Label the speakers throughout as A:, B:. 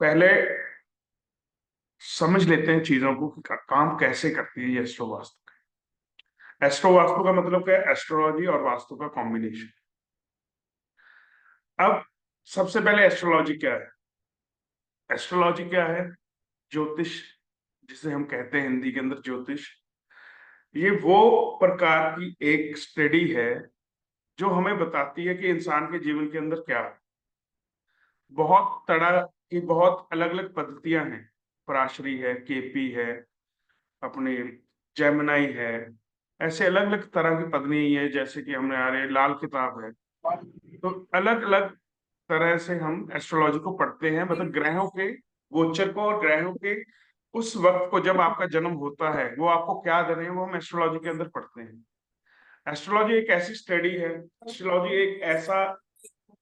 A: पहले समझ लेते हैं चीजों को कि काम कैसे करती है ये एस्ट्रो वास्तु। एस्ट्रो वास्तु का मतलब क्या है? एस्ट्रोलॉजी और वास्तु का कॉम्बिनेशन। अब सबसे पहले एस्ट्रोलॉजी क्या है? एस्ट्रोलॉजी क्या है? ज्योतिष, जिसे हम कहते हैं हिंदी के अंदर ज्योतिष। ये वो प्रकार की एक स्टडी है जो हमें बताती है कि इंसान के जीवन के अंदर क्या है। बहुत तरह की बहुत अलग अलग पद्धतियां हैं। पराशरी है, केपी है, अपने जेमिनाई है। ऐसे अलग अलग तरह की पत्नी है, जैसे कि हमने आ रहे लाल किताब है। तो अलग अलग तरह से हम एस्ट्रोलॉजी को पढ़ते हैं, मतलब ग्रहों के गोचर को और ग्रहों के उस वक्त को जब आपका जन्म होता है वो आपको क्या दे रहे हैं, वो हम एस्ट्रोलॉजी के अंदर पढ़ते हैं। एस्ट्रोलॉजी एक ऐसी स्टडी है, एस्ट्रोलॉजी एक ऐसा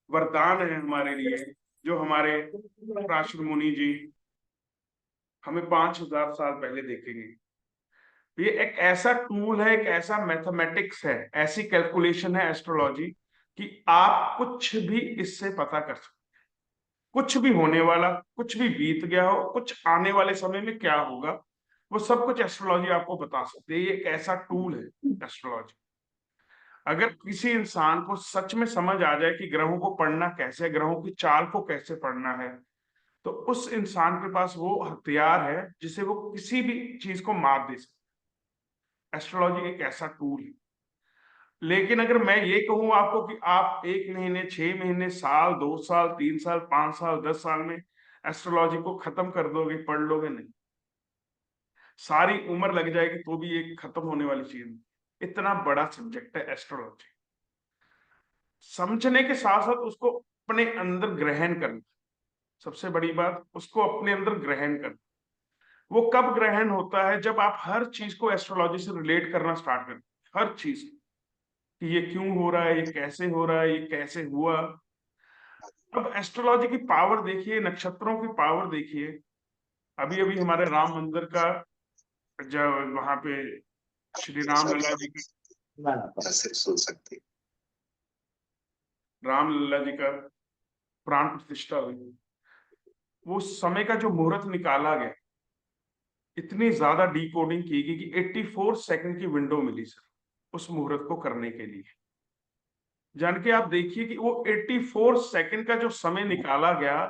A: वरदान है हमारे लिए, जो हमारे पराशर मुनि जी हमें 5,000 साल पहले देखेंगे। ये एक ऐसा टूल है, एक ऐसा मैथमेटिक्स है, ऐसी कैलकुलेशन है एस्ट्रोलॉजी कि आप कुछ भी इससे पता कर सकते। कुछ भी होने वाला, कुछ भी बीत गया हो, कुछ आने वाले समय में क्या होगा, वो सब कुछ एस्ट्रोलॉजी आपको बता सकती है। ये एक ऐसा टूल है एस्ट्रोलॉजी। अगर किसी इंसान को सच में समझ आ जाए कि ग्रहों को पढ़ना कैसे, ग्रहों की चाल को कैसे पढ़ना है, तो उस इंसान के पास वो हथियार है जिसे वो किसी भी चीज को मात दे सकता है। एस्ट्रोलॉजी एक ऐसा टूल है। लेकिन अगर मैं ये कहूं आपको कि आप 1 महीने, 6 महीने, साल, 2 साल, 3 साल, 5 साल, 10 साल में एस्ट्रोलॉजी को खत्म कर दोगे, पढ़ लोगे, नहीं। सारी उम्र लग जाएगी तो भी ये खत्म होने वाली चीज नहीं। इतना बड़ा सब्जेक्ट है एस्ट्रोलॉजी। समझने के साथ साथ उसको अपने अंदर ग्रहण करना, सबसे बड़ी बात, उसको अपने अंदर ग्रहण करना। वो कब ग्रहण होता है? जब आप हर चीज को एस्ट्रोलॉजी से रिलेट करना स्टार्ट करते हैं, हर चीज कि ये क्यों हो रहा है, ये कैसे हो रहा है, ये कैसे हुआ। अब एस्ट्रोलॉजी की पावर देखिए, नक्षत्रों की पावर देखिए। अभी अभी हमारे राम मंदिर का, जब वहां पे श्री राम लला जी की,
B: सुन सकती।
A: राम लला जी का प्राण प्रतिष्ठा हुई, वो समय का जो मुहूर्त निकाला गया, इतनी ज्यादा डिकोडिंग की गई कि 84 सेकंड की विंडो मिली सर उस मुहूर्त को करने के लिए। जान के आप देखिए कि वो 84 सेकंड का जो समय निकाला गया,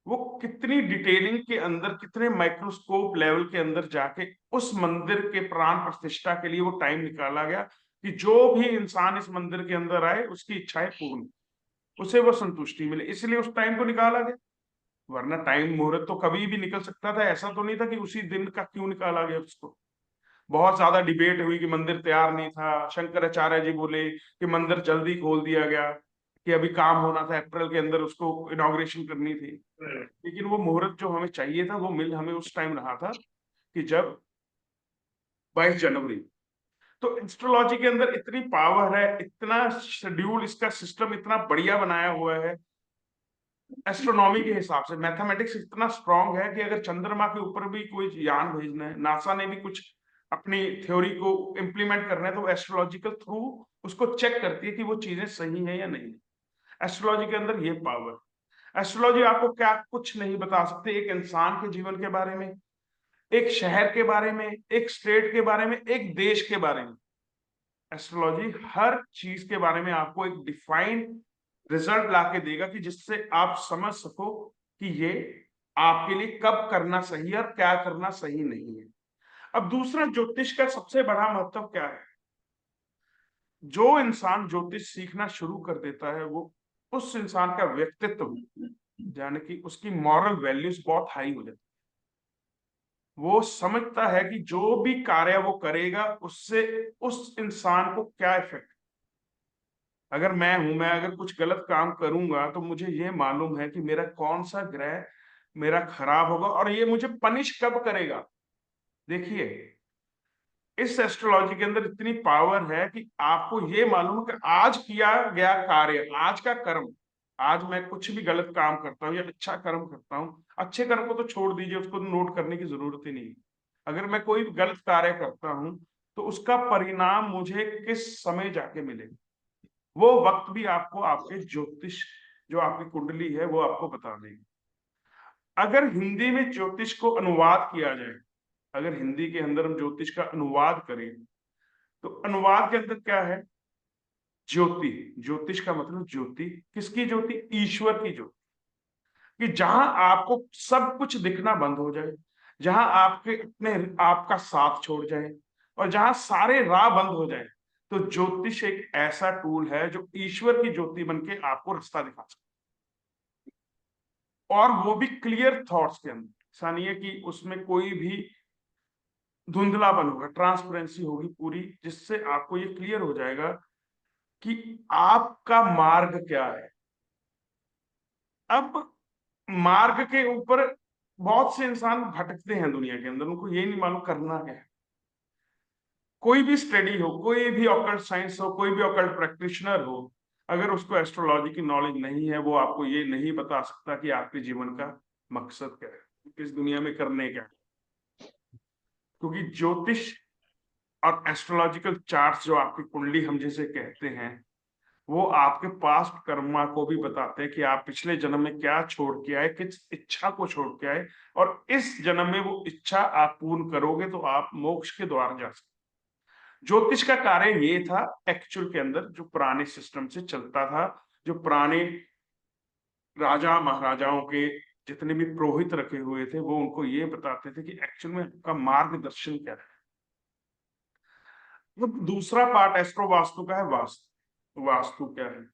A: वो कितनी डिटेलिंग के अंदर, कितने माइक्रोस्कोप लेवल के अंदर जाके उस मंदिर के प्राण प्रतिष्ठा के लिए वो टाइम निकाला गया कि जो भी इंसान इस मंदिर के अंदर आए उसकी इच्छाएं पूर्ण, उसे वो संतुष्टि मिले, इसलिए उस टाइम को निकाला गया। वरना टाइम मुहूर्त तो कभी भी निकल सकता था, ऐसा तो नहीं था कि उसी दिन का क्यों निकाला गया उसको। बहुत ज्यादा डिबेट हुई कि मंदिर तैयार नहीं था। शंकराचार्य जी बोले कि मंदिर जल्दी खोल दिया गया, कि अभी काम होना था, अप्रैल के अंदर उसको इनॉग्रेशन करनी थी। लेकिन वो मुहूर्त जो हमें चाहिए था वो मिल हमें उस टाइम रहा था, कि जब 22 जनवरी। तो एस्ट्रोलॉजी के अंदर इतनी पावर है, इतना शेड्यूल, इसका सिस्टम इतना बढ़िया बनाया हुआ है। एस्ट्रोनॉमी के हिसाब से मैथमेटिक्स इतना स्ट्रांग है कि अगर चंद्रमा के ऊपर भी कोई यान भेजना है, नासा ने भी कुछ अपनी थ्योरी को इम्प्लीमेंट करना है, तो एस्ट्रोलॉजिकल थ्रू उसको चेक करती है कि वो चीजें सही है या नहीं। एस्ट्रोलॉजी के अंदर ये पावर। एस्ट्रोलॉजी आपको क्या कुछ नहीं बता सकते एक इंसान के जीवन के बारे में, एक शहर के बारे में, एक स्टेट के बारे में, एक देश के बारे में। एस्ट्रोलॉजी हर चीज के बारे में आपको एक डिफाइंड रिजल्ट लाके देगा, कि जिससे आप समझ सको कि ये आपके लिए कब करना सही है और क्या करना सही नहीं है। अब दूसरा, ज्योतिष का सबसे बड़ा महत्व क्या है? जो इंसान ज्योतिष सीखना शुरू कर देता है, वो उस इंसान का व्यक्तित्व, यानी कि उसकी मॉरल वैल्यूज बहुत हाई हो जाती है। वो समझता है कि जो भी कार्य वो करेगा उससे उस इंसान को क्या इफेक्ट। अगर मैं अगर कुछ गलत काम करूंगा तो मुझे ये मालूम है कि मेरा कौन सा ग्रह मेरा खराब होगा और ये मुझे पनिश कब करेगा। देखिए, इस एस्ट्रोलॉजी के अंदर इतनी पावर है कि आपको ये मालूम है कि आज किया गया कार्य, आज का कर्म, आज मैं कुछ भी गलत काम करता हूँ या अच्छा कर्म करता हूँ, अच्छे कर्म को तो छोड़ दीजिए, उसको नोट करने की जरूरत ही नहीं। अगर मैं कोई गलत कार्य करता हूँ तो उसका परिणाम मुझे किस समय जाके मिलेगा, वो वक्त भी आपको आपके ज्योतिष, जो आपकी कुंडली है, वो आपको बता देगी। अगर हिंदी में ज्योतिष को अनुवाद किया जाए, अगर हिंदी के अंदर हम ज्योतिष का अनुवाद करें, तो अनुवाद के अंदर क्या है? ज्योति। ज्योतिष का मतलब ज्योति। किसकी ज्योति? ईश्वर की ज्योति। कि जहां आपको सब कुछ दिखना बंद हो जाए, जहां आपके अपने आपका साथ छोड़ जाए, और जहां सारे राह बंद हो जाए, तो ज्योतिष एक ऐसा टूल है जो ईश्वर की ज्योति बन के आपको रास्ता दिखा सकता है, और वो भी क्लियर थॉट्स के अंदर। ऐसा नहीं है कि उसमें कोई भी धुंधलापन होगा, ट्रांसपेरेंसी होगी पूरी, जिससे आपको ये क्लियर हो जाएगा कि आपका मार्ग क्या है। अब मार्ग के ऊपर बहुत से इंसान भटकते हैं दुनिया के अंदर, उनको ये नहीं मालूम करना क्या है। कोई भी स्टडी हो, कोई भी ऑकल्ट साइंस हो, कोई भी ऑकल्ट प्रैक्टिशनर हो, अगर उसको एस्ट्रोलॉजी की नॉलेज नहीं है, वो आपको ये नहीं बता सकता कि आपके जीवन का मकसद क्या है, इस दुनिया में करने क्या है। क्योंकि ज्योतिष और एस्ट्रोलॉजिकल चार्ट्स, जो आपकी कुंडली हम जिसे कहते हैं, वो आपके पास्ट कर्मा को भी बताते हैं कि आप पिछले जन्म में क्या छोड़ के आए, किस इच्छा को छोड़ के आए, और इस जन्म में वो इच्छा आप पूर्ण करोगे तो आप मोक्ष के द्वार जा सकते। ज्योतिष का कार्य ये था एक्चुअल के अंदर, जो पुराने सिस्टम से चलता था, जो पुराने राजा महाराजाओं के जितने भी पुरोहित रखे हुए थे, वो उनको ये बताते थे कि एक्चुअल में आपका मार्गदर्शन क्या है। तो दूसरा पार्ट एस्ट्रो वास्तु का है वास्तु। वास्तु क्या है?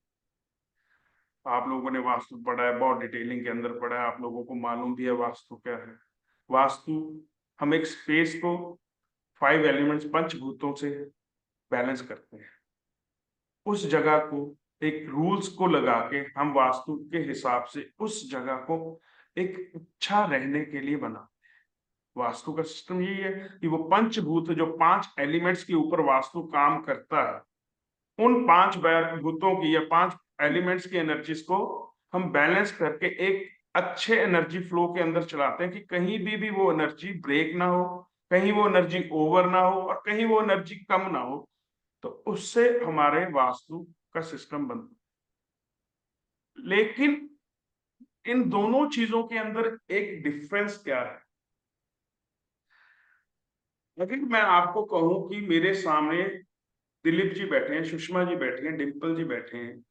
A: आप लोगों ने वास्तु पढ़ा है, बहुत डिटेलिंग के अंदर पढ़ा है, आप लोगों को मालूम भी है वास्तु क्या है। वास्तु, हम एक स्पेस को 5 एलिमेंट्स, पंचभूतों से बैलेंस करते हैं। उस जगह को एक रूल्स को लगा के हम वास्तु के हिसाब से उस जगह को एक अच्छा रहने के लिए बनाते हैं। वास्तु का सिस्टम यही है कि वो पंचभूत, जो 5 एलिमेंट्स के ऊपर वास्तु काम करता है, उन 5 भूतों की या 5 एलिमेंट्स की एनर्जीज को हम बैलेंस करके एक अच्छे एनर्जी फ्लो के अंदर चलाते हैं, कि कहीं भी वो एनर्जी ब्रेक ना हो, कहीं वो एनर्जी ओवर ना हो, और कहीं वो एनर्जी कम ना हो। तो उससे हमारे वास्तु का सिस्टम बनता है। लेकिन इन दोनों चीजों के अंदर एक डिफरेंस क्या है? अगर मैं आपको कहूं कि मेरे सामने दिलीप जी बैठे हैं, सुषमा जी बैठे हैं, डिम्पल जी बैठे हैं,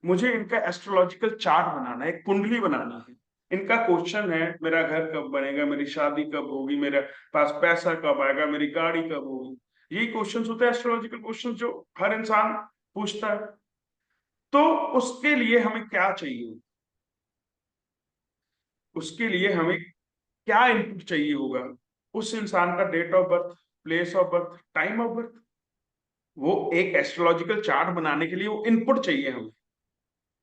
A: मुझे इनका एस्ट्रोलॉजिकल चार्ट बनाना है, एक कुंडली बनानी है। इनका क्वेश्चन है, मेरा घर कब बनेगा, मेरी शादी कब होगी, मेरे पास पैसा कब आएगा, मेरी गाड़ी कब होगी। यही क्वेश्चंस होते हैं एस्ट्रोलॉजिकल क्वेश्चंस, जो हर इंसान पूछता है। तो उसके लिए हमें क्या चाहिए? उसके लिए हमें क्या इनपुट चाहिए होगा? उस इंसान का date of birth, place of birth, time of birth. वो एक एस्ट्रोलॉजिकल चार्ट बनाने के लिए वो इनपुट चाहिए हमें।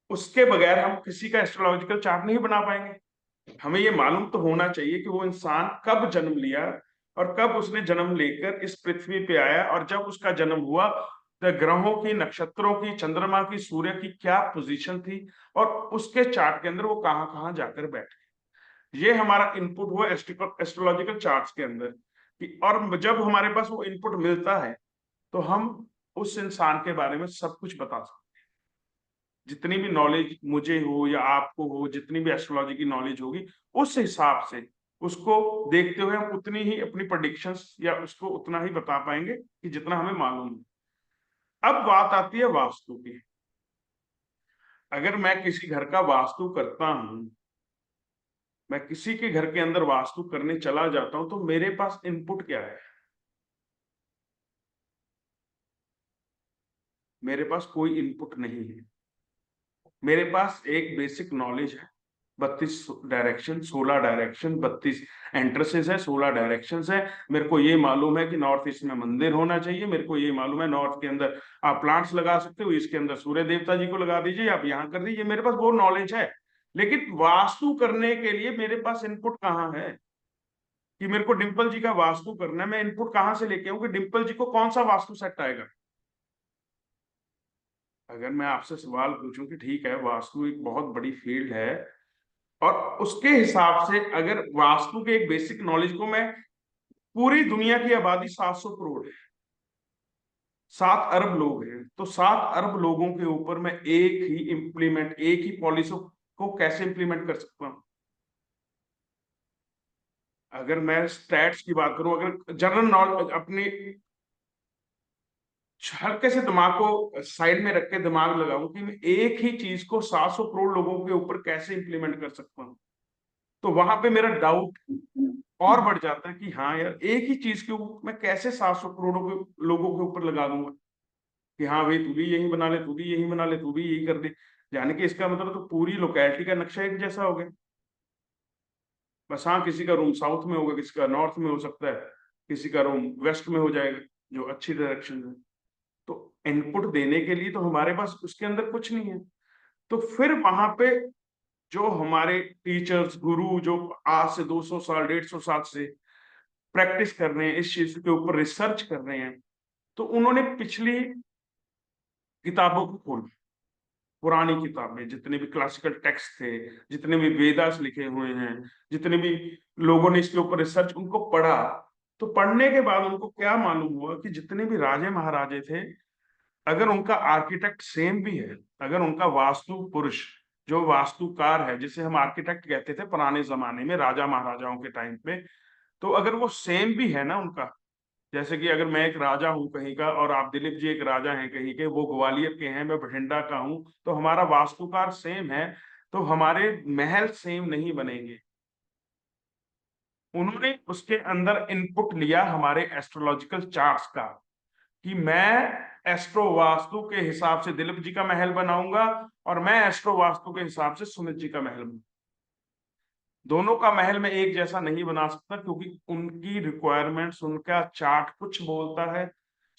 A: उसके बगैर हम किसी का एस्ट्रोलॉजिकल चार्ट नहीं बना पाएंगे। हमें ये मालूम तो होना चाहिए कि वो इंसान कब जन्म लिया, और कब उसने जन्म लेकर इस पृथ्वी पे आया, और जब उसका जन्म हुआ तो ग्रहों की, नक्षत्रों की, चंद्रमा की, सूर्य की क्या पोजीशन थी, और उसके चार्ट के अंदर वो कहां कहां जाकर बैठे। ये हमारा इनपुट हुआ एस्ट्रोलॉजिकल चार्ट्स के अंदर। और जब हमारे पास वो इनपुट मिलता है, तो हम उस इंसान के बारे में सब कुछ बता सकते हैं। जितनी भी नॉलेज मुझे हो या आपको हो, जितनी भी एस्ट्रोलॉजी की नॉलेज होगी, उस हिसाब से उसको देखते हुए हम उतनी ही अपनी प्रेडिक्शंस या उसको उतना ही बता पाएंगे कि जितना हमें मालूम है। अब बात आती है वास्तु की। अगर मैं किसी घर का वास्तु करता हूं, मैं किसी के घर के अंदर वास्तु करने चला जाता हूं, तो मेरे पास इनपुट क्या है? मेरे पास कोई इनपुट नहीं है। मेरे पास एक बेसिक नॉलेज है। 32 डायरेक्शन, 16 डायरेक्शन, 32 एंट्रेंसेस है, 16 डायरेक्शन है। मेरे को ये मालूम है कि नॉर्थ ईस्ट में मंदिर होना चाहिए। मेरे को ये मालूम है नॉर्थ के अंदर आप प्लांट्स लगा सकते हो, इसके अंदर सूर्य देवता जी को लगा दीजिए, आप यहाँ कर दीजिए। मेरे पास वो नॉलेज है। लेकिन वास्तु करने के लिए मेरे पास इनपुट कहाँ है? कि मेरे को डिम्पल जी का वास्तु करना है, मैं इनपुट कहाँ से लेके आऊं कि डिम्पल जी को कौन सा वास्तु सेट आएगा? अगर मैं आपसे सवाल पूछूं कि ठीक है, वास्तु एक बहुत बड़ी फील्ड है, और उसके हिसाब से अगर वास्तु के एक बेसिक नॉलेज को मैं, पूरी दुनिया की आबादी 700 करोड़ है, 7 अरब लोग हैं, तो 7 अरब लोगों के ऊपर मैं एक ही पॉलिसी को कैसे इंप्लीमेंट कर सकता हूं? अगर मैं स्टैट्स की बात करूं, अगर जनरल नॉलेज अपनी हल्के से दिमाग को साइड में रख के दिमाग लगाऊं कि मैं एक ही चीज को 700 करोड़ लोगों के ऊपर कैसे इंप्लीमेंट कर सकता हूं, तो वहां पे मेरा डाउट और बढ़ जाता है कि हाँ यार, एक ही चीज के ऊपर मैं कैसे 700 करोड़ों के लोगों के ऊपर लगा दूंगा कि हाँ भाई तू भी यही बना ले, तू भी यही बना ले, तू भी यही कर दे। यानी कि इसका मतलब तो पूरी लोकेलिटी का नक्शा एक जैसा हो गया। बस हाँ, किसी का रूम साउथ में होगा, किसी का नॉर्थ में हो सकता है, किसी का रूम वेस्ट में हो जाएगा, जो अच्छी डायरेक्शन है। तो इनपुट देने के लिए तो हमारे पास उसके अंदर कुछ नहीं है। तो फिर वहां पे जो हमारे टीचर्स गुरु जो आज से 200 साल 150 साल से प्रैक्टिस कर रहे हैं, इस चीज के ऊपर रिसर्च कर रहे हैं, तो उन्होंने पिछली किताबों को खोला, पुरानी किताबें जितने भी क्लासिकल टेक्स्ट थे, जितने भी वेदास लिखे हुए हैं, जितने भी लोगों ने इसके ऊपर रिसर्च, उनको पढ़ा। तो पढ़ने के बाद उनको क्या मालूम हुआ कि जितने भी राजे महाराजे थे, अगर उनका आर्किटेक्ट सेम भी है, अगर उनका वास्तु पुरुष जो वास्तुकार है, जिसे हम आर्किटेक्ट कहते थे पुराने जमाने में राजा महाराजाओं के टाइम पे, तो अगर वो सेम भी है ना उनका, जैसे कि अगर मैं एक राजा हूं कहीं का और आप दिलीप जी एक राजा हैं कहीं के, वो ग्वालियर के हैं, मैं बठिंडा का हूं, तो हमारा वास्तुकार सेम है, तो हमारे महल सेम नहीं बनेंगे। उन्होंने उसके अंदर इनपुट लिया हमारे एस्ट्रोलॉजिकल चार्ट्स का, कि मैं एस्ट्रो वास्तु के हिसाब से दिलीप जी का महल बनाऊंगा और मैं एस्ट्रो वास्तु के हिसाब से सुमित जी का महल बनाऊंगा। दोनों का महल में एक जैसा नहीं बना सकता, क्योंकि उनकी रिक्वायरमेंट्स, उनका चार्ट कुछ बोलता है,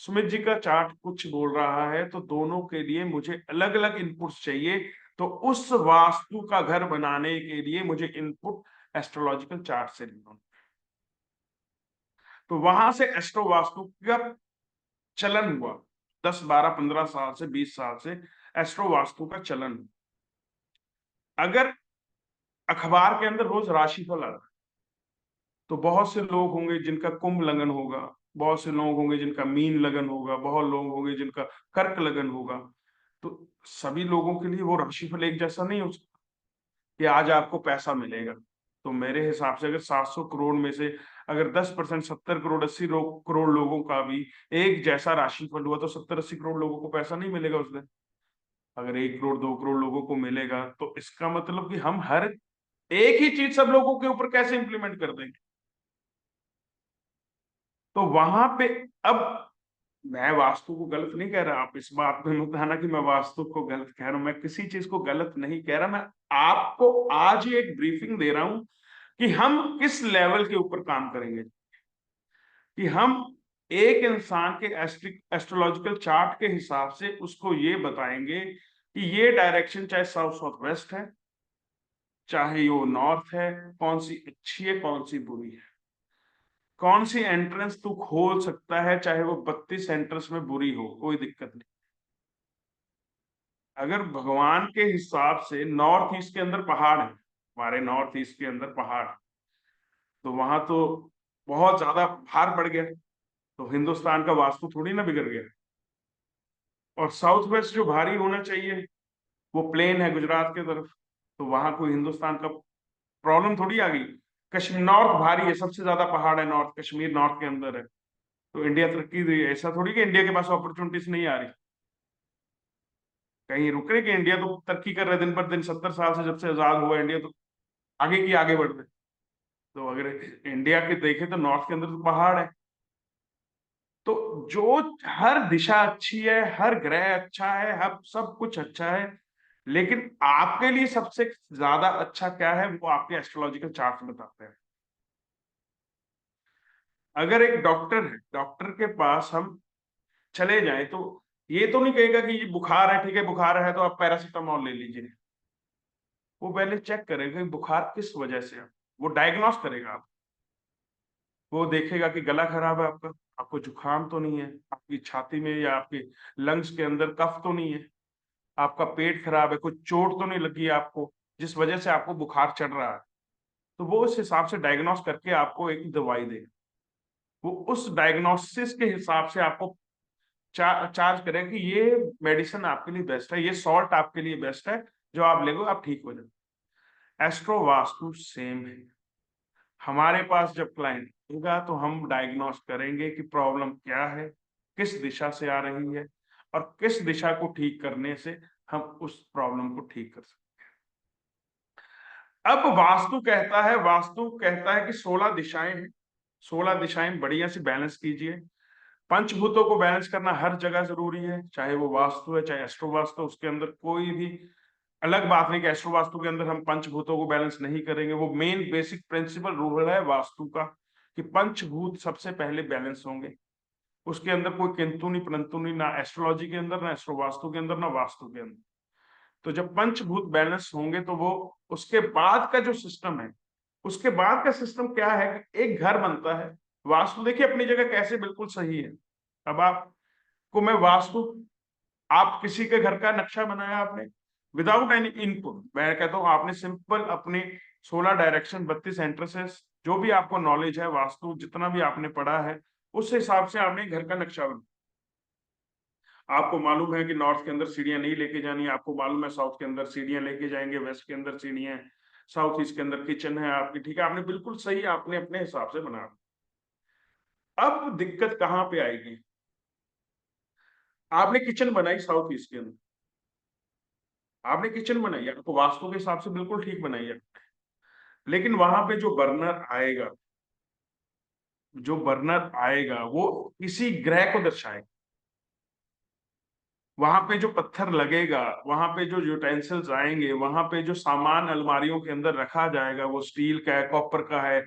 A: सुमित जी का चार्ट कुछ बोल रहा है, तो दोनों के लिए मुझे अलग अलग इनपुट्स चाहिए। तो उस वास्तु का घर बनाने के लिए मुझे इनपुट एस्ट्रोलॉजिकल चार्ट से लेना। तो वहां से एस्ट्रो वास्तु का चलन हुआ, 10 12 15 साल से 20 साल से एस्ट्रो वास्तु का चलन। अगर अखबार के अंदर रोज राशिफल आता है, तो बहुत से लोग होंगे जिनका कुंभ लगन होगा, बहुत से लोग होंगे जिनका मीन लगन होगा, बहुत लोग होंगे जिनका कर्क लगन होगा। तो सभी लोगों के लिए वो राशिफल एक जैसा नहीं हो सकता कि आज आपको पैसा मिलेगा। तो मेरे हिसाब से अगर 700 करोड़ में से अगर 10%, 70 करोड़ 80 करोड़ लोगों का भी एक जैसा राशिफल हुआ, तो 70 80 करोड़ लोगों को पैसा नहीं मिलेगा उस दिन। अगर 1 करोड़ 2 करोड़ लोगों को मिलेगा, तो इसका मतलब कि हम हर एक ही चीज सब लोगों के ऊपर कैसे इंप्लीमेंट कर देंगे। तो वहां पे अब मैं वास्तु को गलत नहीं कह रहा, आप इस बात में मत आना कि मैं वास्तु को गलत कह रहा हूं, मैं किसी चीज को गलत नहीं कह रहा, मैं आपको आज ही एक ब्रीफिंग दे रहा हूं कि हम किस लेवल के ऊपर काम करेंगे। कि हम एक इंसान के एस्ट्रोलॉजिकल चार्ट के हिसाब से उसको ये बताएंगे कि ये डायरेक्शन चाहे साउथ साउथ वेस्ट है, चाहे वो नॉर्थ है, कौन सी अच्छी है कौन सी बुरी है, कौन सी एंट्रेंस तू खोल सकता है, चाहे वो 32 एंट्रेंस में बुरी हो, कोई दिक्कत नहीं। अगर भगवान के हिसाब से नॉर्थ ईस्ट के अंदर पहाड़ है, हमारे नॉर्थ ईस्ट के अंदर पहाड़, तो वहां तो बहुत ज्यादा भार पड़ गया, तो हिंदुस्तान का वास्तु थोड़ी ना बिगड़ गया। और साउथ वेस्ट जो भारी होना चाहिए वो प्लेन है गुजरात के तरफ, तो वहां कोई हिंदुस्तान का प्रॉब्लम थोड़ी आ गई। कश्मीर नॉर्थ भारी है, सबसे ज्यादा पहाड़ है नॉर्थ कश्मीर, नॉर्थ के अंदर है, तो इंडिया तरक्की रही है, ऐसा थोड़ी कि इंडिया के पास अपॉर्चुनिटीज नहीं आ रही। कहीं रुक रहे कि इंडिया तो तरक्की कर रहा है दिन पर दिन, 70 साल से जब से आजाद हुआ इंडिया तो आगे की आगे बढ़ रहे। तो अगर इंडिया के देखें तो नॉर्थ के अंदर तो पहाड़ है। तो जो हर दिशा अच्छी है, हर ग्रह अच्छा है, हर सब कुछ अच्छा है, लेकिन आपके लिए सबसे ज्यादा अच्छा क्या है वो आपके एस्ट्रोलॉजिकल चार्ट बताते हैं। अगर एक डॉक्टर है, डॉक्टर के पास हम चले जाएं, तो ये तो नहीं कहेगा कि ये बुखार है, ठीक है बुखार है तो आप पैरासीटामोल ले लीजिए। वो पहले चेक करेगा कि बुखार किस वजह से है, वो डायग्नोस करेगा आप। वो देखेगा कि गला खराब है आपका, आपको जुकाम तो नहीं है, आपकी छाती में या आपके लंग्स के अंदर कफ तो नहीं है, आपका पेट खराब है, कोई चोट तो नहीं लगी है आपको जिस वजह से आपको बुखार चढ़ रहा है। तो वो उस हिसाब से डायग्नोस करके आपको एक दवाई देगा। वो उस डायग्नोसिस के हिसाब से आपको चार्ज करेगा कि ये मेडिसिन आपके लिए बेस्ट है, ये सॉल्ट आपके लिए बेस्ट है, जो आप लेगो आप ठीक हो जाए। एस्ट्रो वास्तु सेम है। हमारे पास जब क्लाइंट आएगा तो हम डायग्नोस करेंगे कि प्रॉब्लम क्या है, किस दिशा से आ रही है और किस दिशा को ठीक करने से हम उस प्रॉब्लम को ठीक कर सकते हैं। अब वास्तु कहता है कि 16 दिशाएं हैं, 16 दिशाएं बढ़िया से बैलेंस कीजिए। पंचभूतों को बैलेंस करना हर जगह जरूरी है, चाहे वो वास्तु है चाहे एस्ट्रो वास्तु, उसके अंदर कोई भी अलग बात नहीं कि एस्ट्रो वास्तु के अंदर हम पंचभूतों को बैलेंस नहीं करेंगे। वो मेन बेसिक प्रिंसिपल रूल है वास्तु का कि पंचभूत सबसे पहले बैलेंस होंगे, उसके अंदर कोई किंतु नहीं परंतु नहीं, ना एस्ट्रोलॉजी के अंदर, ना एस्ट्रो वास्तु के अंदर, ना वास्तु के अंदर। तो जब पंचभूत बैलेंस होंगे तो वो उसके बाद का जो सिस्टम है, उसके बाद का सिस्टम क्या है कि एक घर बनता है। वास्तु देखिए अपनी जगह कैसे बिल्कुल सही है। अब आपको मैं वास्तु, आप किसी के घर का नक्शा बनाया आपने विदाउट एनी इनपुट, मैं कहता हूं आपने सिंपल अपने 16 डायरेक्शन 32 एंट्रेंसेस जो भी आपको नॉलेज है वास्तु जितना भी आपने पढ़ा है उस हिसाब से आपने घर का नक्शा बनाया। आपको मालूम है कि नॉर्थ के अंदर सीढ़ियां नहीं लेके जानी, आपको मालूम है साउथ के अंदर सीढ़ियां लेके जाएंगे, वेस्ट के अंदर सीढ़ियां, साउथ ईस्ट के अंदर किचन है आपकी, ठीक है, आपने बिल्कुल सही आपने अपने हिसाब से बना। अब दिक्कत कहां पे आएगी, आपने किचन बनाई साउथ ईस्ट के अंदर, आपने किचन बनाई, आपको वास्तु के हिसाब से बिल्कुल ठीक बनाई है, लेकिन वहां पे जो बर्नर आएगा वो किसी ग्रह को दर्शाएगा। वहां पे जो पत्थर लगेगा, वहां पे जो यूटेंसिल्स आएंगे, वहां पे जो सामान अलमारियों के अंदर रखा जाएगा वो स्टील का है, कॉपर का है,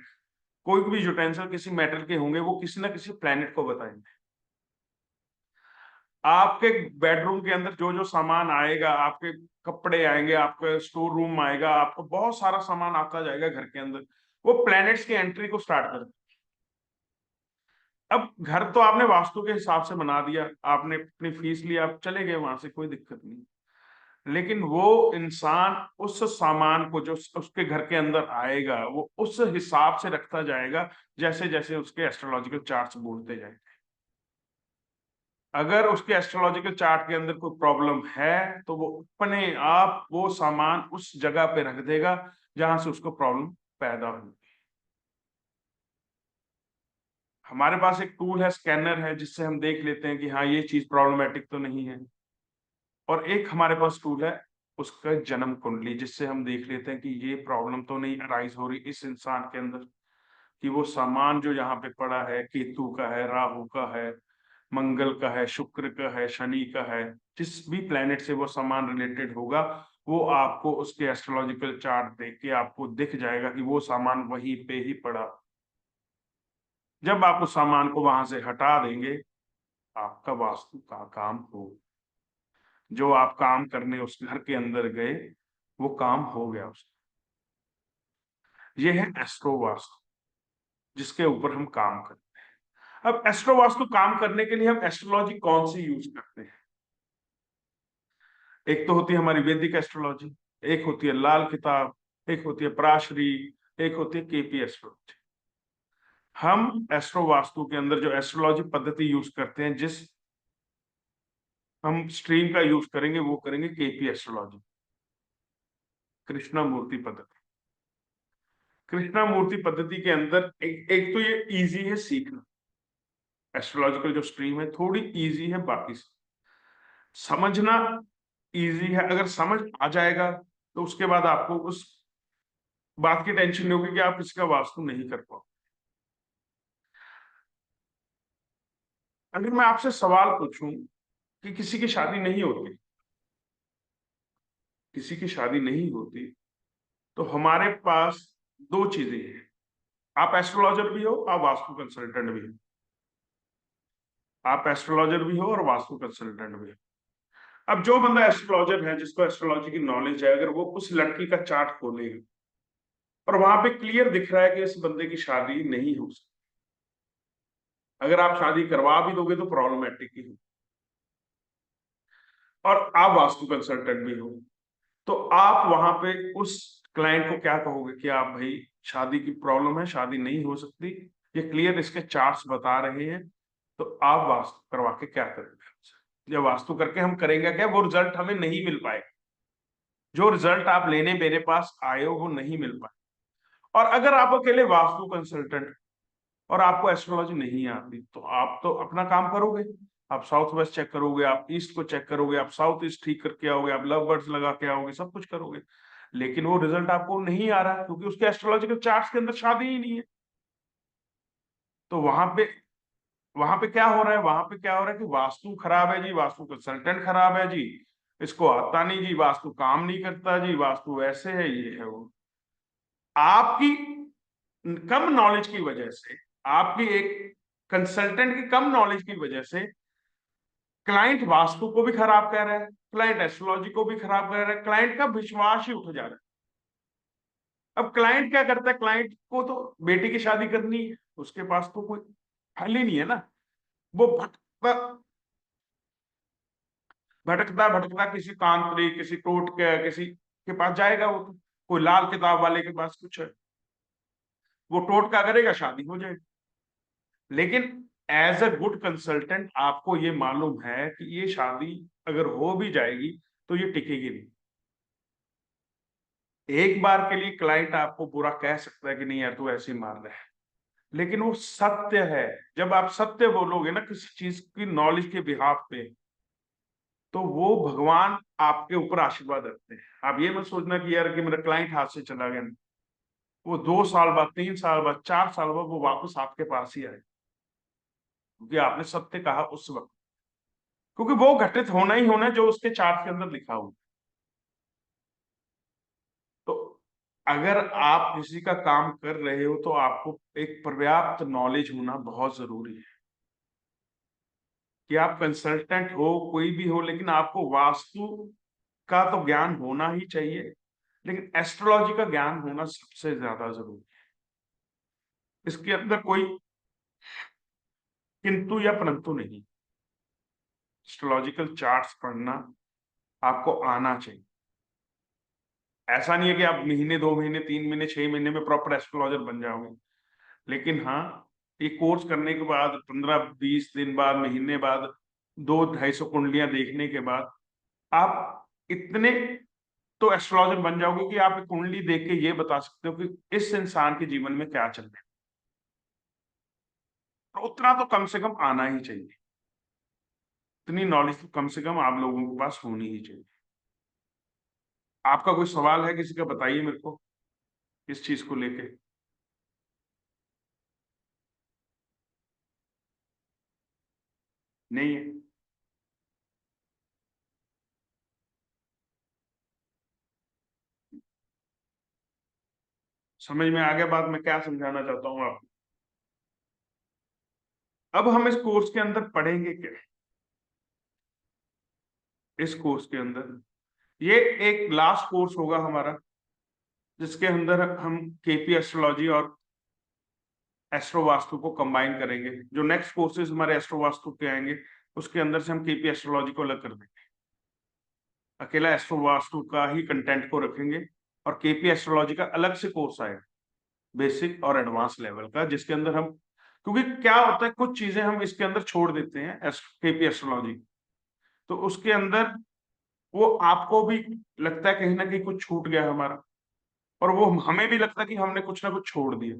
A: कोई भी यूटेंसिल किसी मेटल के होंगे, वो किसी ना किसी प्लेनेट को बताएंगे। आपके बेडरूम के अंदर जो जो सामान आएगा, आपके कपड़े आएंगे, आपका स्टोर रूम आएगा, आपको बहुत सारा सामान आता जाएगा घर के अंदर, वो प्लैनेट्स की एंट्री को स्टार्ट कर। अब घर तो आपने वास्तु के हिसाब से बना दिया, आपने अपनी फीस ली, आप चले गए वहां से, कोई दिक्कत नहीं। लेकिन वो इंसान उस सामान को जो उसके घर के अंदर आएगा वो उस हिसाब से रखता जाएगा जैसे जैसे उसके एस्ट्रोलॉजिकल चार्ट्स बोलते जाएंगे। अगर उसके एस्ट्रोलॉजिकल चार्ट के अंदर कोई प्रॉब्लम है तो वो अपने आप वो सामान उस जगह पे रख देगा जहां से उसको प्रॉब्लम पैदा होगी। हमारे पास एक टूल है, स्कैनर है, जिससे हम देख लेते हैं कि हाँ ये चीज प्रॉब्लमेटिक तो नहीं है। और एक हमारे पास टूल है उसका जन्म कुंडली, जिससे हम देख लेते हैं कि ये प्रॉब्लम तो नहीं अराइज हो रही इस इंसान के अंदर, कि वो सामान जो यहाँ पे पड़ा है केतु का है, राहु का है, मंगल का है, शुक्र का है, शनि का है, जिस भी प्लेनेट से वो सामान रिलेटेड होगा वो आपको उसके एस्ट्रोलॉजिकल चार्ट देख के आपको दिख जाएगा कि वो सामान वहीं पे ही पड़ा। जब आप उस सामान को वहां से हटा देंगे आपका वास्तु का काम हो, जो आप काम करने उस घर के अंदर गए वो काम हो गया उसका। ये है एस्ट्रो वास्तु जिसके ऊपर हम काम करते हैं। अब एस्ट्रो वास्तु काम करने के लिए हम एस्ट्रोलॉजी कौन सी यूज करते हैं? एक तो होती है हमारी वैदिक एस्ट्रोलॉजी, एक होती है लाल किताब, एक होती है पराशरी, एक होती है केपी एस्ट्रोलॉजी। हम एस्ट्रो वास्तु के अंदर जो एस्ट्रोलॉजी पद्धति यूज करते हैं, जिस हम स्ट्रीम का यूज करेंगे वो करेंगे केपी एस्ट्रोलॉजी, कृष्णा मूर्ति पद्धति। कृष्णा मूर्ति पद्धति के अंदर एक तो ये इजी है सीखना, एस्ट्रोलॉजिकल जो स्ट्रीम है थोड़ी इजी है, बाकी समझना इजी है। अगर समझ आ जाएगा तो उसके बाद आपको उस बात की टेंशन नहीं होगी कि आप इसका वास्तु नहीं कर पाओ। अगर मैं आपसे सवाल पूछूं कि किसी की शादी नहीं होती, किसी की शादी नहीं होती, तो हमारे पास दो चीजें हैं, आप एस्ट्रोलॉजर भी हो, आप वास्तु कंसल्टेंट भी हो, आप एस्ट्रोलॉजर भी हो और वास्तु कंसल्टेंट भी हो। अब जो बंदा एस्ट्रोलॉजर है, जिसको एस्ट्रोलॉजी की नॉलेज है, अगर वो उस लड़की का चार्ट खोलेगा और वहां पे क्लियर दिख रहा है कि इस बंदे की शादी नहीं हो सकती, अगर आप शादी करवा भी दोगे तो प्रॉब्लमेटिक ही हो, और आप वास्तु कंसल्टेंट भी हो, तो आप वहां पे उस क्लाइंट को क्या कहोगे कि आप भाई शादी की प्रॉब्लम है, शादी नहीं हो सकती, ये क्लियर इसके चार्ट्स बता रहे हैं, तो आप वास्तु करवा के क्या करेंगे? या वास्तु करके हम करेंगे क्या? वो रिजल्ट हमें नहीं मिल पाएगा, जो रिजल्ट आप लेने मेरे पास आए हो वो नहीं मिल पाए। और अगर आप अकेले वास्तु कंसल्टेंट और आपको एस्ट्रोलॉजी नहीं आती, तो आप तो अपना काम करोगे, आप साउथ वेस्ट चेक करोगे, आप ईस्ट को चेक करोगे, आप साउथ ईस्ट ठीक करके आओगे, आप लव बर्ड्स लगा के आओगे, सब कुछ करोगे, लेकिन वो रिजल्ट आपको नहीं आ रहा क्योंकि उसके एस्ट्रोलॉजिकल चार्ट्स के अंदर शादी ही नहीं है। तो वहां पे क्या हो रहा है, वहां पे क्या हो रहा है कि वास्तु खराब है जी, वास्तु कंसल्टेंट खराब है जी, इसको आता नहीं जी, वास्तु काम नहीं करता जी, वास्तु ऐसे है, ये है वो। आपकी कम नॉलेज की वजह से, आपकी एक कंसल्टेंट की कम नॉलेज की वजह से क्लाइंट वास्तु को भी खराब कर रहा है, क्लाइंट एस्ट्रोलॉजी को भी खराब कर रहा है, क्लाइंट का विश्वास ही उठ जा रहा है। अब क्लाइंट क्या करता है, क्लाइंट को तो बेटी की शादी करनी है, उसके पास तो कोई हल ही नहीं है ना। वो भटकता भटकता भटकता किसी तांत्रिक, किसी टोटके, किसी के पास जाएगा, वो तो कोई लाल किताब वाले के पास कुछ है, वो टोटका करेगा, शादी हो जाएगी। लेकिन एज अ गुड कंसल्टेंट आपको ये मालूम है कि ये शादी अगर हो भी जाएगी तो ये टिकेगी नहीं। एक बार के लिए क्लाइंट आपको बुरा कह सकता है कि नहीं यार तू ऐसे ही मार रहा है, लेकिन वो सत्य है। जब आप सत्य बोलोगे ना किसी चीज की नॉलेज के बिहाफ पे, तो वो भगवान आपके ऊपर आशीर्वाद रखते हैं। आप ये मत सोचना कि यार कि मेरा क्लाइंट हाथ से चला गया, वो 2 साल बाद, 3 साल बाद, 4 साल बाद वो वापस आपके पास ही आए, क्योंकि आपने सत्य कहा उस वक्त, क्योंकि वो घटित होना ही होना है जो उसके चार्ट के अंदर लिखा हुआ। तो अगर आप किसी का काम कर रहे हो तो आपको एक पर्याप्त नॉलेज होना बहुत जरूरी है। कि आप कंसल्टेंट हो, कोई भी हो, लेकिन आपको वास्तु का तो ज्ञान होना ही चाहिए, लेकिन एस्ट्रोलॉजी का ज्ञान होना सबसे ज्यादा जरूरी है। इसके अंदर कोई किंतु या परंतु नहीं। एस्ट्रोलॉजिकल चार्ट्स पढ़ना आपको आना चाहिए। ऐसा नहीं है कि आप महीने, 2 महीने, 3 महीने, 6 महीने में प्रॉपर एस्ट्रोलॉजर बन जाओगे, लेकिन हाँ, ये कोर्स करने के बाद 15-20 दिन बाद, महीने बाद, 200-250 कुंडलियां देखने के बाद आप इतने तो एस्ट्रोलॉजर बन जाओगे कि आप एक कुंडली देख के ये बता सकते हो कि इस इंसान के जीवन में क्या चल रहा है। तो उतना तो कम से कम आना ही चाहिए, इतनी नॉलेज तो कम से कम आप लोगों के पास होनी ही चाहिए। आपका कोई सवाल है किसी का, बताइए मेरे को इस चीज को लेके। नहीं है? समझ में आ गया बात मैं क्या समझाना चाहता हूँ आपको? अब हम इस कोर्स के अंदर पढ़ेंगे क्या? इस कोर्स के अंदर ये एक लास्ट कोर्स होगा हमारा, जिसके अंदर हम केपी एस्ट्रोलॉजी और एस्ट्रो वास्तु को कंबाइन करेंगे। जो नेक्स्ट कोर्सेज हमारे एस्ट्रो वास्तु के आएंगे, उसके अंदर से हम केपी एस्ट्रोलॉजी को अलग कर देंगे, अकेला एस्ट्रो वास्तु का ही कंटेंट को रखेंगे, और केपी एस्ट्रोलॉजी का अलग से कोर्स आएगा, बेसिक और एडवांस लेवल का, जिसके अंदर हम, क्योंकि क्या होता है कुछ चीजें हम इसके अंदर छोड़ देते हैं केपी एस्ट्रोलॉजी, तो उसके अंदर वो आपको भी लगता है कहीं ना कहीं कुछ छूट गया हमारा, और वो हमें भी लगता है कि हमने कुछ ना कुछ छोड़ दिया।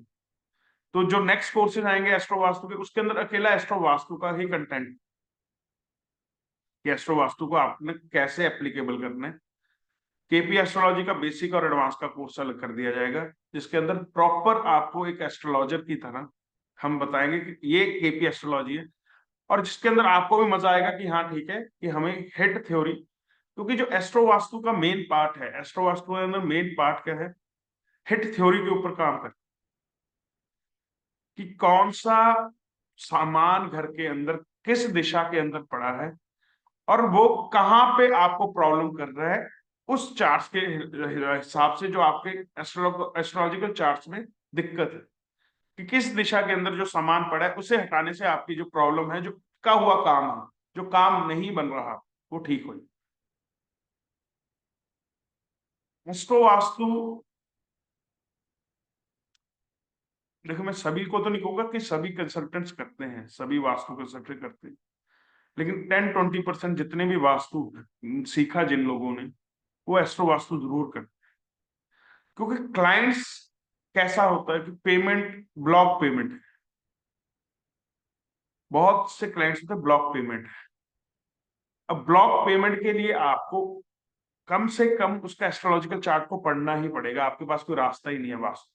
A: तो जो नेक्स्ट कोर्सेज आएंगे एस्ट्रो वास्तु के, उसके अंदर अकेला एस्ट्रो वास्तु का ही कंटेंट, कि एस्ट्रो वास्तु को आपने कैसे एप्लीकेबल करना है। केपी एस्ट्रोलॉजी का बेसिक और एडवांस का कोर्स अलग कर दिया जाएगा, जिसके अंदर प्रॉपर आपको एक एस्ट्रोलॉजर की तरह हम बताएंगे कि ये केपी एस्ट्रोलॉजी है, और जिसके अंदर आपको भी मजा आएगा कि हाँ ठीक है कि हमें हिट थ्योरी, क्योंकि जो एस्ट्रो वास्तु का मेन पार्ट है, एस्ट्रो वास्तु के अंदर मेन पार्ट क्या है, हिट थ्योरी के ऊपर काम कर, कि कौन सा सामान घर के अंदर किस दिशा के अंदर पड़ा है, और वो कहाँ पे आपको प्रॉब्लम कर रहा है, उस चार्ट्स के हिसाब से जो आपके एस्ट्रोलॉजिकल चार्ट्स में दिक्कत है, कि किस दिशा के अंदर जो सामान पड़ा है उसे हटाने से आपकी जो प्रॉब्लम है, जो का हुआ काम है, जो काम नहीं बन रहा, वो ठीक हो। एस्ट्रो वास्तु, देखो मैं सभी को तो नहीं कहूंगा कि सभी कंसल्टेंट्स करते हैं, सभी वास्तु कंसल्टेंट करते हैं, लेकिन 10-20% जितने भी वास्तु सीखा जिन लोगों ने, वो एस्ट्रो वास्तु जरूर करते हैं, क्योंकि क्लाइंट्स कैसा होता है कि पेमेंट ब्लॉक पेमेंट है, बहुत से क्लाइंट्स होते हैं ब्लॉक पेमेंट है। अब ब्लॉक पेमेंट के लिए आपको कम से कम उसका एस्ट्रोलॉजिकल चार्ट को पढ़ना ही पड़ेगा, आपके पास कोई रास्ता ही नहीं है वास्तु।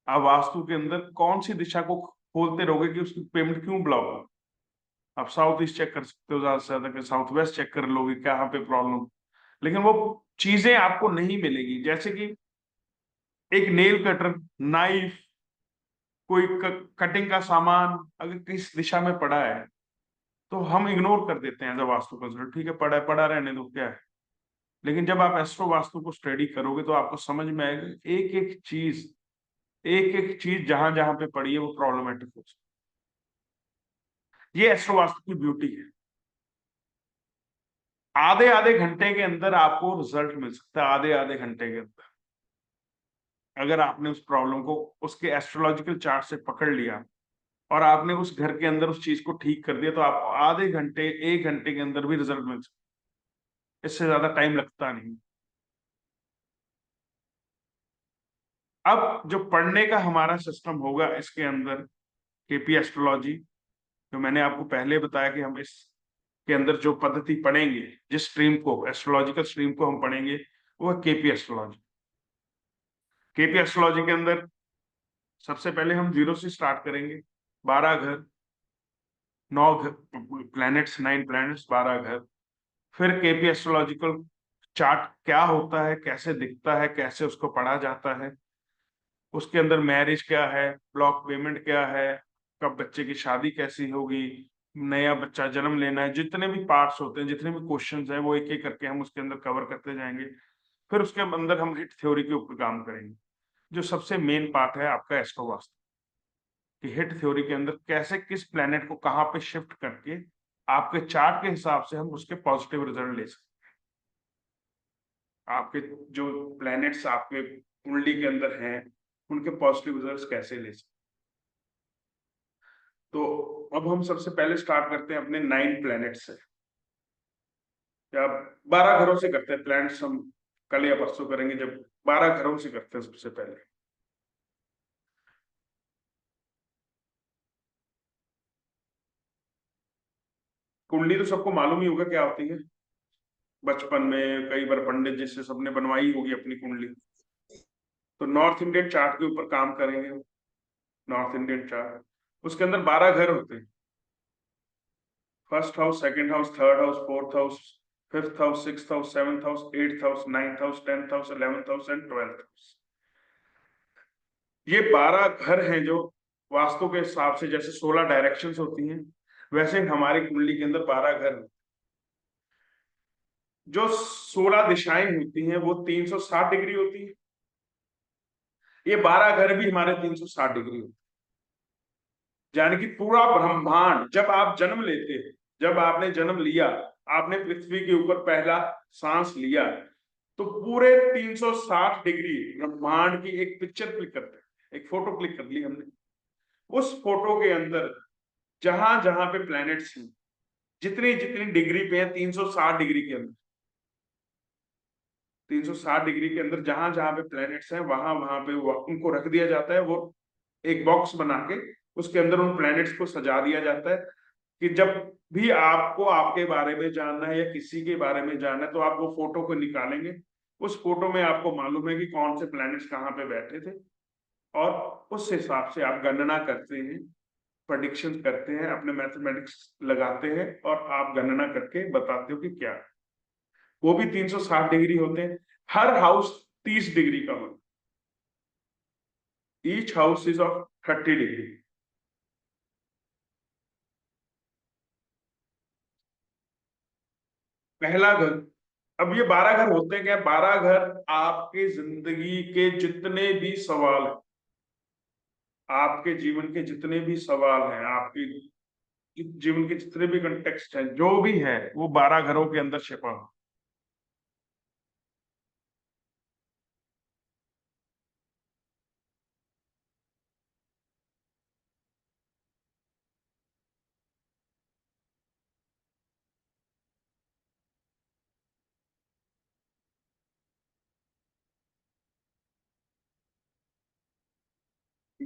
A: आप वास्तु के अंदर कौन सी दिशा को खोलते रहोगे कि उसकी पेमेंट क्यों ब्लॉक हो? आप साउथ ईस्ट चेक कर सकते हो, ज्यादा से ज्यादा साउथ वेस्ट चेक कर लोगे कहाँ पे प्रॉब्लम, लेकिन वो चीजें आपको नहीं मिलेगी। जैसे कि एक नेल कटर, नाइफ, कोई कटिंग का सामान अगर किस दिशा में पड़ा है तो हम इग्नोर कर देते हैं एज अ वास्तु कंसल्टेंट, ठीक है पड़ा है पड़ा रहने दो क्या है। लेकिन जब आप एस्ट्रो वास्तु को स्टडी करोगे तो आपको समझ में आएगा एक एक एक चीज जहां जहां पे पड़ी है वो प्रॉब्लमेटिक हो सकती है। ये एस्ट्रो वास्तु की ब्यूटी है। आधे आधे घंटे के अंदर आपको रिजल्ट मिल सकता है, आधे आधे घंटे के अंदर, अगर आपने उस प्रॉब्लम को उसके एस्ट्रोलॉजिकल चार्ट से पकड़ लिया और आपने उस घर के अंदर उस चीज को ठीक कर दिया, तो आपको आधे घंटे एक घंटे के अंदर भी रिजल्ट मिल सकता है, इससे ज्यादा टाइम लगता नहीं। अब जो पढ़ने का हमारा सिस्टम होगा इसके अंदर, केपी एस्ट्रोलॉजी, जो मैंने आपको पहले बताया कि हम इसके अंदर जो पद्धति पढ़ेंगे, जिस स्ट्रीम को एस्ट्रोलॉजिकल स्ट्रीम को हम पढ़ेंगे वो है केपी एस्ट्रोलॉजी। केपी एस्ट्रोलॉजी के अंदर सबसे पहले हम जीरो से स्टार्ट करेंगे, 12 घर, 9 घर, प्लैनेट्स, 9 प्लैनेट्स, 12 घर। फिर केपी एस्ट्रोलॉजिकल चार्ट क्या होता है, कैसे दिखता है, कैसे उसको पढ़ा जाता है, उसके अंदर मैरिज क्या है, ब्लॉक पेमेंट क्या है, कब बच्चे की शादी कैसी होगी, नया बच्चा जन्म लेना है, जितने भी पार्ट्स होते हैं, जितने भी क्वेश्चंस हैं वो एक एक करके हम उसके अंदर कवर करते जाएंगे। फिर उसके अंदर हम हिट थ्योरी के ऊपर काम करेंगे, जो सबसे मेन पार्ट है आपका एस्ट्रो वास्तु, कि हिट थ्योरी के अंदर कैसे किस प्लेनेट को कहाँ पे शिफ्ट करके आपके चार्ट के हिसाब से हम उसके पॉजिटिव रिजल्ट ले सकते हैं। आपके जो प्लैनेट्स आपके कुंडली के अंदर हैं उनके पॉजिटिव रिजल्ट्स कैसे ले सकते हैं। तो अब हम सबसे पहले स्टार्ट करते हैं अपने 9 प्लैनेट से, या 12 घरों से करते हैं। प्लैनेट्स हम कल या परसों करेंगे, जब 12 घरों से करते हैं सबसे पहले। कुंडली तो सबको मालूम ही होगा क्या होती है, बचपन में कई बार पंडित जी से सबने बनवाई होगी अपनी कुंडली। तो नॉर्थ इंडियन चार्ट के ऊपर काम करेंगे, नॉर्थ इंडियन चार्ट, उसके अंदर 12 घर होते हैं। First house, second house, third house, fourth house, fifth house, sixth house, seventh house, eighth house, ninth house, 10th house, 11th house and 12th house. ये 12 घर हैं जो वास्तु के हिसाब से, जैसे 16 डायरेक्शंस होती हैं वैसे हमारी कुंडली के अंदर 12 घर हैं। जो 16 दिशाएं होती हैं वो 360 डिग्री होती है। ये 12 घर भी हमारे 360 डिग्री होते हैं। यानी कि पूरा ब्रह्मांड, जब आप जन्म लेते हैं, जब आपने जन्म लिया, आपने पृथ्वी के ऊपर पहला सांस लिया, तो पूरे 360 डिग्री ब्रह्मांड की एक पिक्चर क्लिक करते हैं, एक फोटो क्लिक कर ली हमने। उस फोटो के अंदर जहां जहां पे प्लैनेट्स हैं, जितनी जितनी डिग्री पे है, 360 डिग्री के अंदर, 360 डिग्री के अंदर जहां जहां पे प्लैनेट्स हैं वहां वहां पे उनको रख दिया जाता है। वो एक बॉक्स बना के उसके अंदर उन प्लैनेट्स को सजा दिया जाता है, कि जब भी आपको आपके बारे में जानना है या किसी के बारे में जानना है तो आप वो फोटो को निकालेंगे। उस फोटो में आपको मालूम है कि कौन से प्लैनेट्स कहाँ पे बैठे थे, और उस हिसाब से आप गणना करते हैं, प्रेडिक्शन करते हैं, अपने मैथमेटिक्स लगाते हैं और आप गणना करके बताते हो कि क्या है। वो भी 360 डिग्री होते हैं। हर हाउस 30 डिग्री का होता है, each house is of 30 degree. पहला घर, अब ये 12 घर होते हैं क्या? 12 घर आपके जिंदगी के जितने भी सवाल हैं, आपके जीवन के जितने भी सवाल हैं, आपके जीवन के जितने भी कंटेक्स्ट हैं, जो भी है वो 12 घरों के अंदर छिपा हो।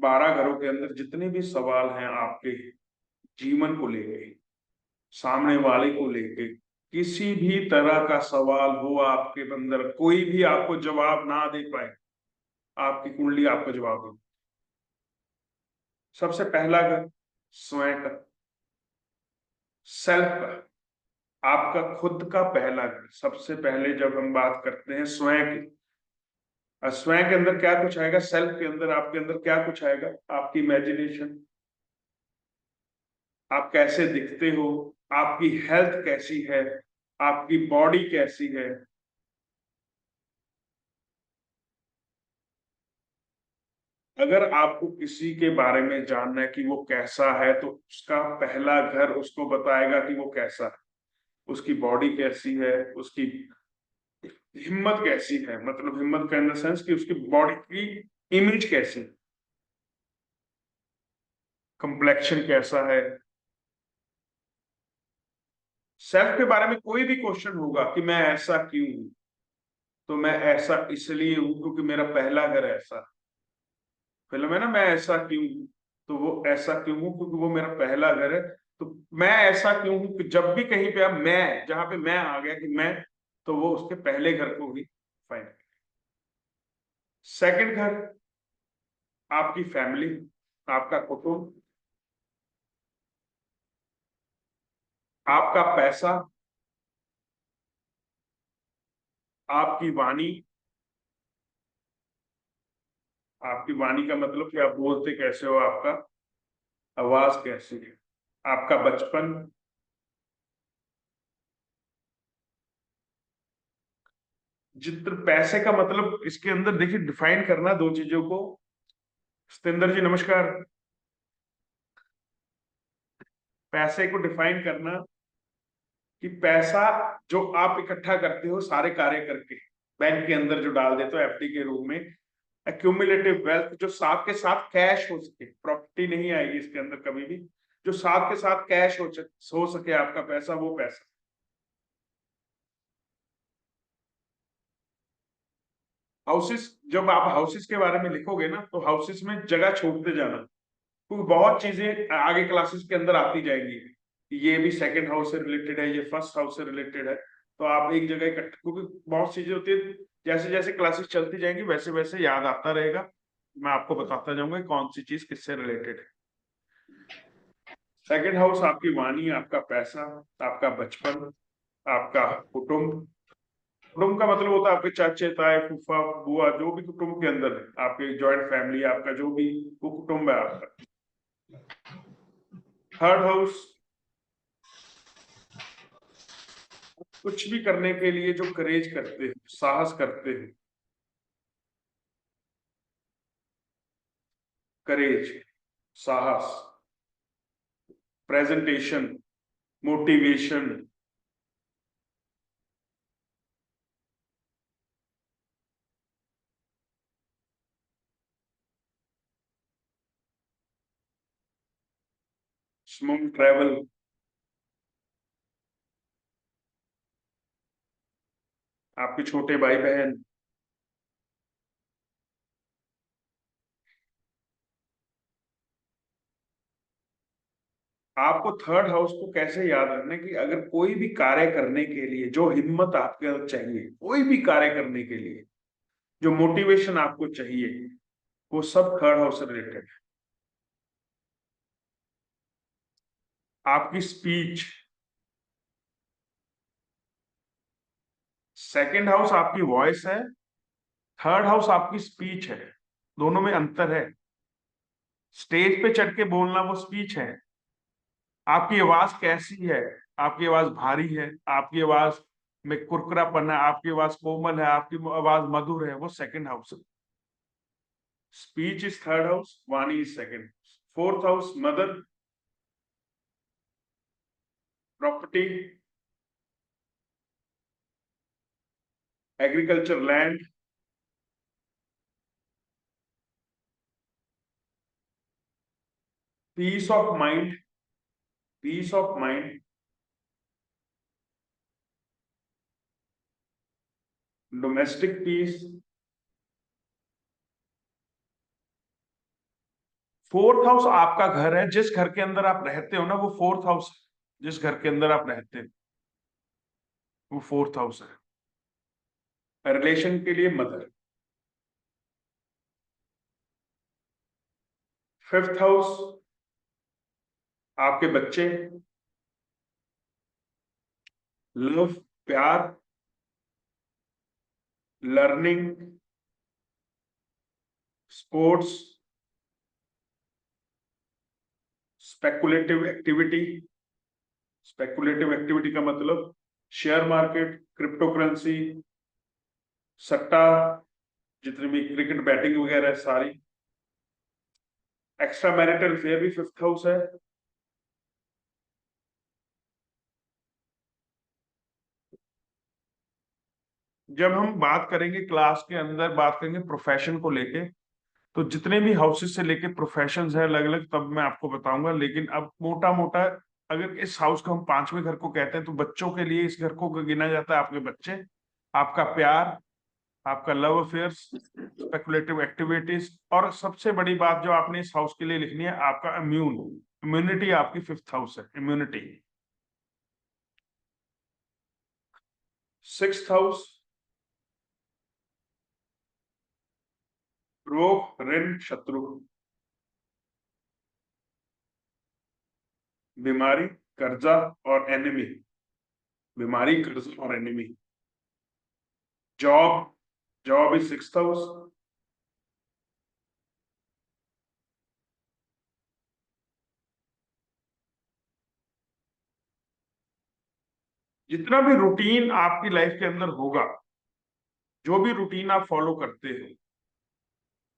A: 12 घरों के अंदर जितने भी सवाल हैं आपके जीवन को लेके, सामने वाले को लेके, किसी भी तरह का सवाल हो आपके अंदर, कोई भी आपको जवाब ना दे पाए, आपकी कुंडली आपको जवाब दे। सबसे पहला घर स्वयं का, सेल्फ का, आपका खुद का पहला घर। सबसे पहले जब हम बात करते हैं स्वयं की, स्वयं के अंदर क्या कुछ आएगा, सेल्फ के अंदर आपके अंदर क्या कुछ आएगा, आपकी इमेजिनेशन, आप कैसे दिखते हो, आपकी हेल्थ कैसी है, आपकी बॉडी कैसी है। अगर आपको किसी के बारे में जानना है कि वो कैसा है, तो उसका पहला घर उसको बताएगा कि वो कैसा है, उसकी बॉडी कैसी है, उसकी हिम्मत कैसी है, मतलब हिम्मत का इन द सेंस कि उसकी बॉडी की इमेज कैसी है, कंप्लेक्शन कैसा है। सेल्फ के बारे में कोई भी क्वेश्चन होगा कि मैं ऐसा क्यों हूं, तो मैं ऐसा इसलिए हूं क्योंकि मेरा पहला घर ऐसा है। फिल्म है ना मैं ऐसा क्यों हूं, तो वो ऐसा क्यों हूं क्योंकि वो मेरा पहला घर है। तो मैं ऐसा क्यों हूं कि जब भी कहीं पे अब मैं, जहां पे मैं आ गया कि मैं, तो वो उसके पहले घर को ही फाइंड। सेकंड घर आपकी फैमिली, आपका कुटुंब, आपका पैसा, आपकी वाणी। आपकी वाणी का मतलब कि आप बोलते कैसे हो, आपका आवाज कैसी है, आपका बचपन। जित्र पैसे का मतलब इसके अंदर देखिए डिफाइन करना दो चीजों को। सतेंद्र जी नमस्कार। पैसे को डिफाइन करना कि पैसा जो आप इकट्ठा करते हो सारे कार्य करके, बैंक के अंदर जो डाल देते हो एफडी के रूप में, एक्यूमुलेटिव वेल्थ, जो साथ के साथ कैश हो सके, प्रॉपर्टी नहीं आएगी इसके अंदर कभी भी, जो साथ के साथ कैश हो सके आपका पैसा, वो पैसा। हाउसेस, जब आप हाउसेस के बारे में लिखोगे ना, तो हाउसेस में जगह छोड़ते जाना, क्योंकि बहुत चीजें आगे क्लासेस के अंदर आती जाएंगी। ये भी सेकंड हाउस से रिलेटेड है, ये फर्स्ट हाउस से रिलेटेड है, तो आप एक जगह इकट्ठा, क्योंकि बहुत चीजें होती है, जैसे जैसे क्लासेस चलती जाएंगी वैसे वैसे याद आता रहेगा, मैं आपको बताता जाऊंगा कि कौन सी चीज किससे रिलेटेड है। सेकंड हाउस आपकी वाणी, आपका पैसा, आपका बचपन, आपका कुटुंब। कुटुंब का मतलब होता है आपके चाचे ताए फूफा बुआ, जो भी कुटुंब के अंदर है, आपके जॉइंट फैमिली, आपका जो भी वो कुटुंब है आपका। थर्ड हाउस, कुछ भी करने के लिए जो करेज करते हैं, साहस करते हैं, करेज, साहस, प्रेजेंटेशन, मोटिवेशन, स्मूथ ट्रेवल, आपके छोटे भाई बहन। आपको थर्ड हाउस को कैसे याद रखना है कि अगर कोई भी कार्य करने के लिए जो हिम्मत आपके अंदर चाहिए, कोई भी कार्य करने के लिए जो मोटिवेशन आपको चाहिए, वो सब थर्ड हाउस से रिलेटेड है। आपकी स्पीच, सेकंड हाउस आपकी वॉइस है, थर्ड हाउस आपकी स्पीच है, दोनों में अंतर है। स्टेज पे चढ़ के बोलना वो स्पीच है, आपकी आवाज कैसी है, आपकी आवाज भारी है, आपकी आवाज में कुरकुरापन है, आपकी आवाज कोमल है, आपकी आवाज मधुर है, वो सेकंड हाउस है। स्पीच इज थर्ड हाउस, वाणी is second house. Fourth house mother, property, agriculture land, peace of mind, peace of mind, domestic peace, fourth house आपका घर है, जिस घर के अंदर आप रहते हो ना वो फोर्थ हाउस है। जिस घर के अंदर आप रहते हो वो फोर्थ हाउस है। रिलेशन के लिए मदर। फिफ्थ हाउस आपके बच्चे, लव, प्यार, learning, sports, speculative activity. Speculative activity का मतलब शेयर मार्केट, क्रिप्टो करेंसी, सट्टा, जितनी भी क्रिकेट बैटिंग वगैरह है सारी। एक्स्ट्रा मैरिटल अफेयर भी फिफ्थ हाउस है। जब हम बात करेंगे क्लास के अंदर, बात करेंगे प्रोफेशन को लेके, तो जितने भी हाउसेस से लेके प्रोफेशंस है अलग अलग, तब मैं आपको बताऊंगा। लेकिन अब मोटा मोटा अगर इस हाउस को हम पांचवें घर को कहते हैं, तो बच्चों के लिए इस घर को गिना जाता है आपके बच्चे, आपका प्यार, आपका लव अफेयर्स, स्पेकुलेटिव एक्टिविटीज, और सबसे बड़ी बात जो आपने इस हाउस के लिए लिखनी है, आपका इम्यूनिटी आपकी फिफ्थ हाउस है, इम्यूनिटी। सिक्स्थ हाउस रोग, ऋण, शत्रु, बीमारी, कर्जा और एनिमी। बीमारी, कर्जा और enemy. Job, job is sixth house. जितना भी रूटीन आपकी लाइफ के अंदर होगा, जो भी रूटीन आप फॉलो करते हो,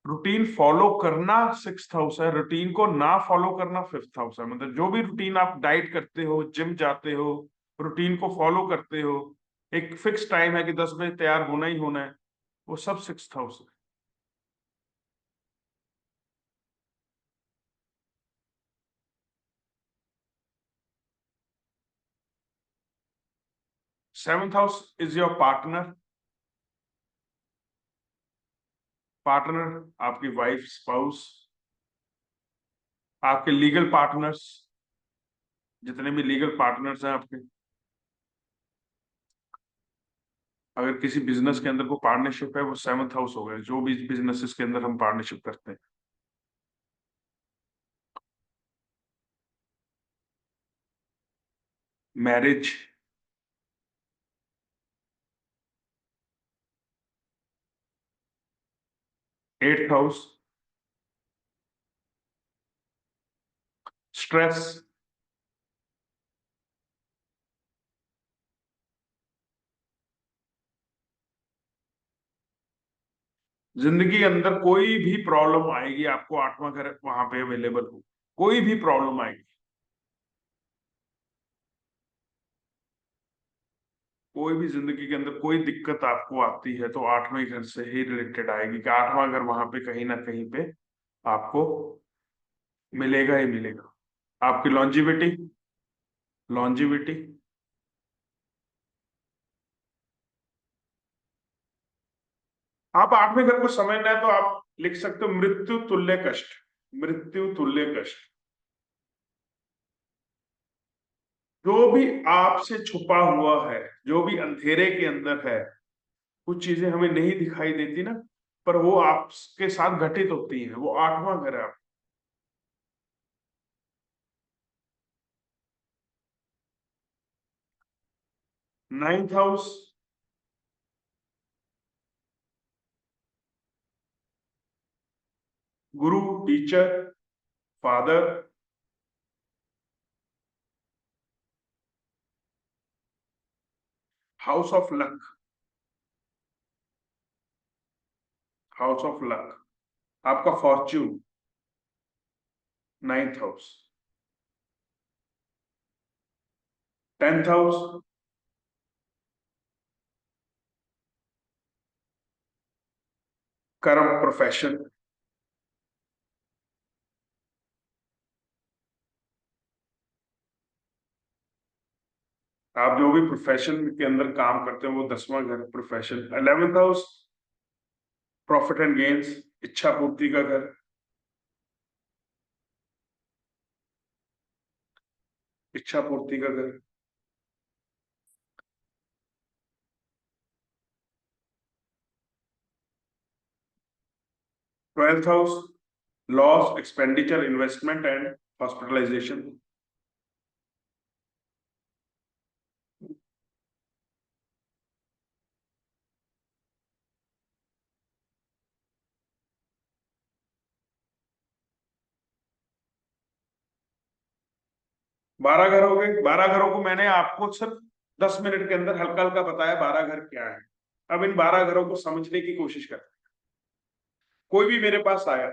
A: रूटीन फॉलो करना सिक्स्थ हाउस है, रूटीन को ना फॉलो करना फिफ्थ हाउस है। मतलब जो भी रूटीन आप डाइट करते हो, जिम जाते हो, रूटीन को फॉलो करते हो, एक फिक्स टाइम है कि 10 बजे तैयार होना ही होना है, वो सब सिक्स्थ हाउस है। Seventh house is your partner. Partner आपकी वाइफ, स्पाउस, आपके लीगल पार्टनर्स, जितने भी लीगल पार्टनर्स हैं आपके। अगर किसी बिजनेस के अंदर कोई पार्टनरशिप है, वो सेवंथ हाउस हो गया, जो भी बिजनेसेस के अंदर हम पार्टनरशिप करते हैं। मैरिज, एट्थ हाउस, स्ट्रेस, जिंदगी के अंदर कोई भी प्रॉब्लम आएगी, आपको आठवां घर वहां पे अवेलेबल हो, कोई भी प्रॉब्लम आएगी, कोई भी जिंदगी के अंदर कोई दिक्कत आपको आती है, तो आठवें घर से ही रिलेटेड आएगी, कि आठवां घर वहां पे कहीं ना कहीं पे आपको मिलेगा ही मिलेगा। आपकी लॉन्जिविटी, लॉन्जिविटी, आप आठवें घर को समझना है तो आप लिख सकते हो मृत्यु तुल्य कष्ट। मृत्यु तुल्य कष्ट, जो भी आपसे छुपा हुआ है, जो भी अंधेरे के अंदर है, कुछ चीजें हमें नहीं दिखाई देती ना, पर वो आपके साथ घटित होती हैं, वो आठवां घर है। Ninth house guru, teacher, father, house of luck, house of luck, आपका fortune, ninth house. Tenth house karma, profession. आप जो भी प्रोफेशन के अंदर काम करते हो, वो 10वां घर profession. 11th house profit and gains, इच्छा पूर्ति का घर। इच्छा पूर्ति का घर। Twelfth house, loss, expenditure, investment and hospitalisation. बारह घर हो गए। 12 घरों को मैंने आपको सिर्फ 10 मिनट के अंदर हल्का हल्का बताया 12 घर क्या है। अब इन 12 घरों को समझने की कोशिश कर। कोई भी मेरे पास आया,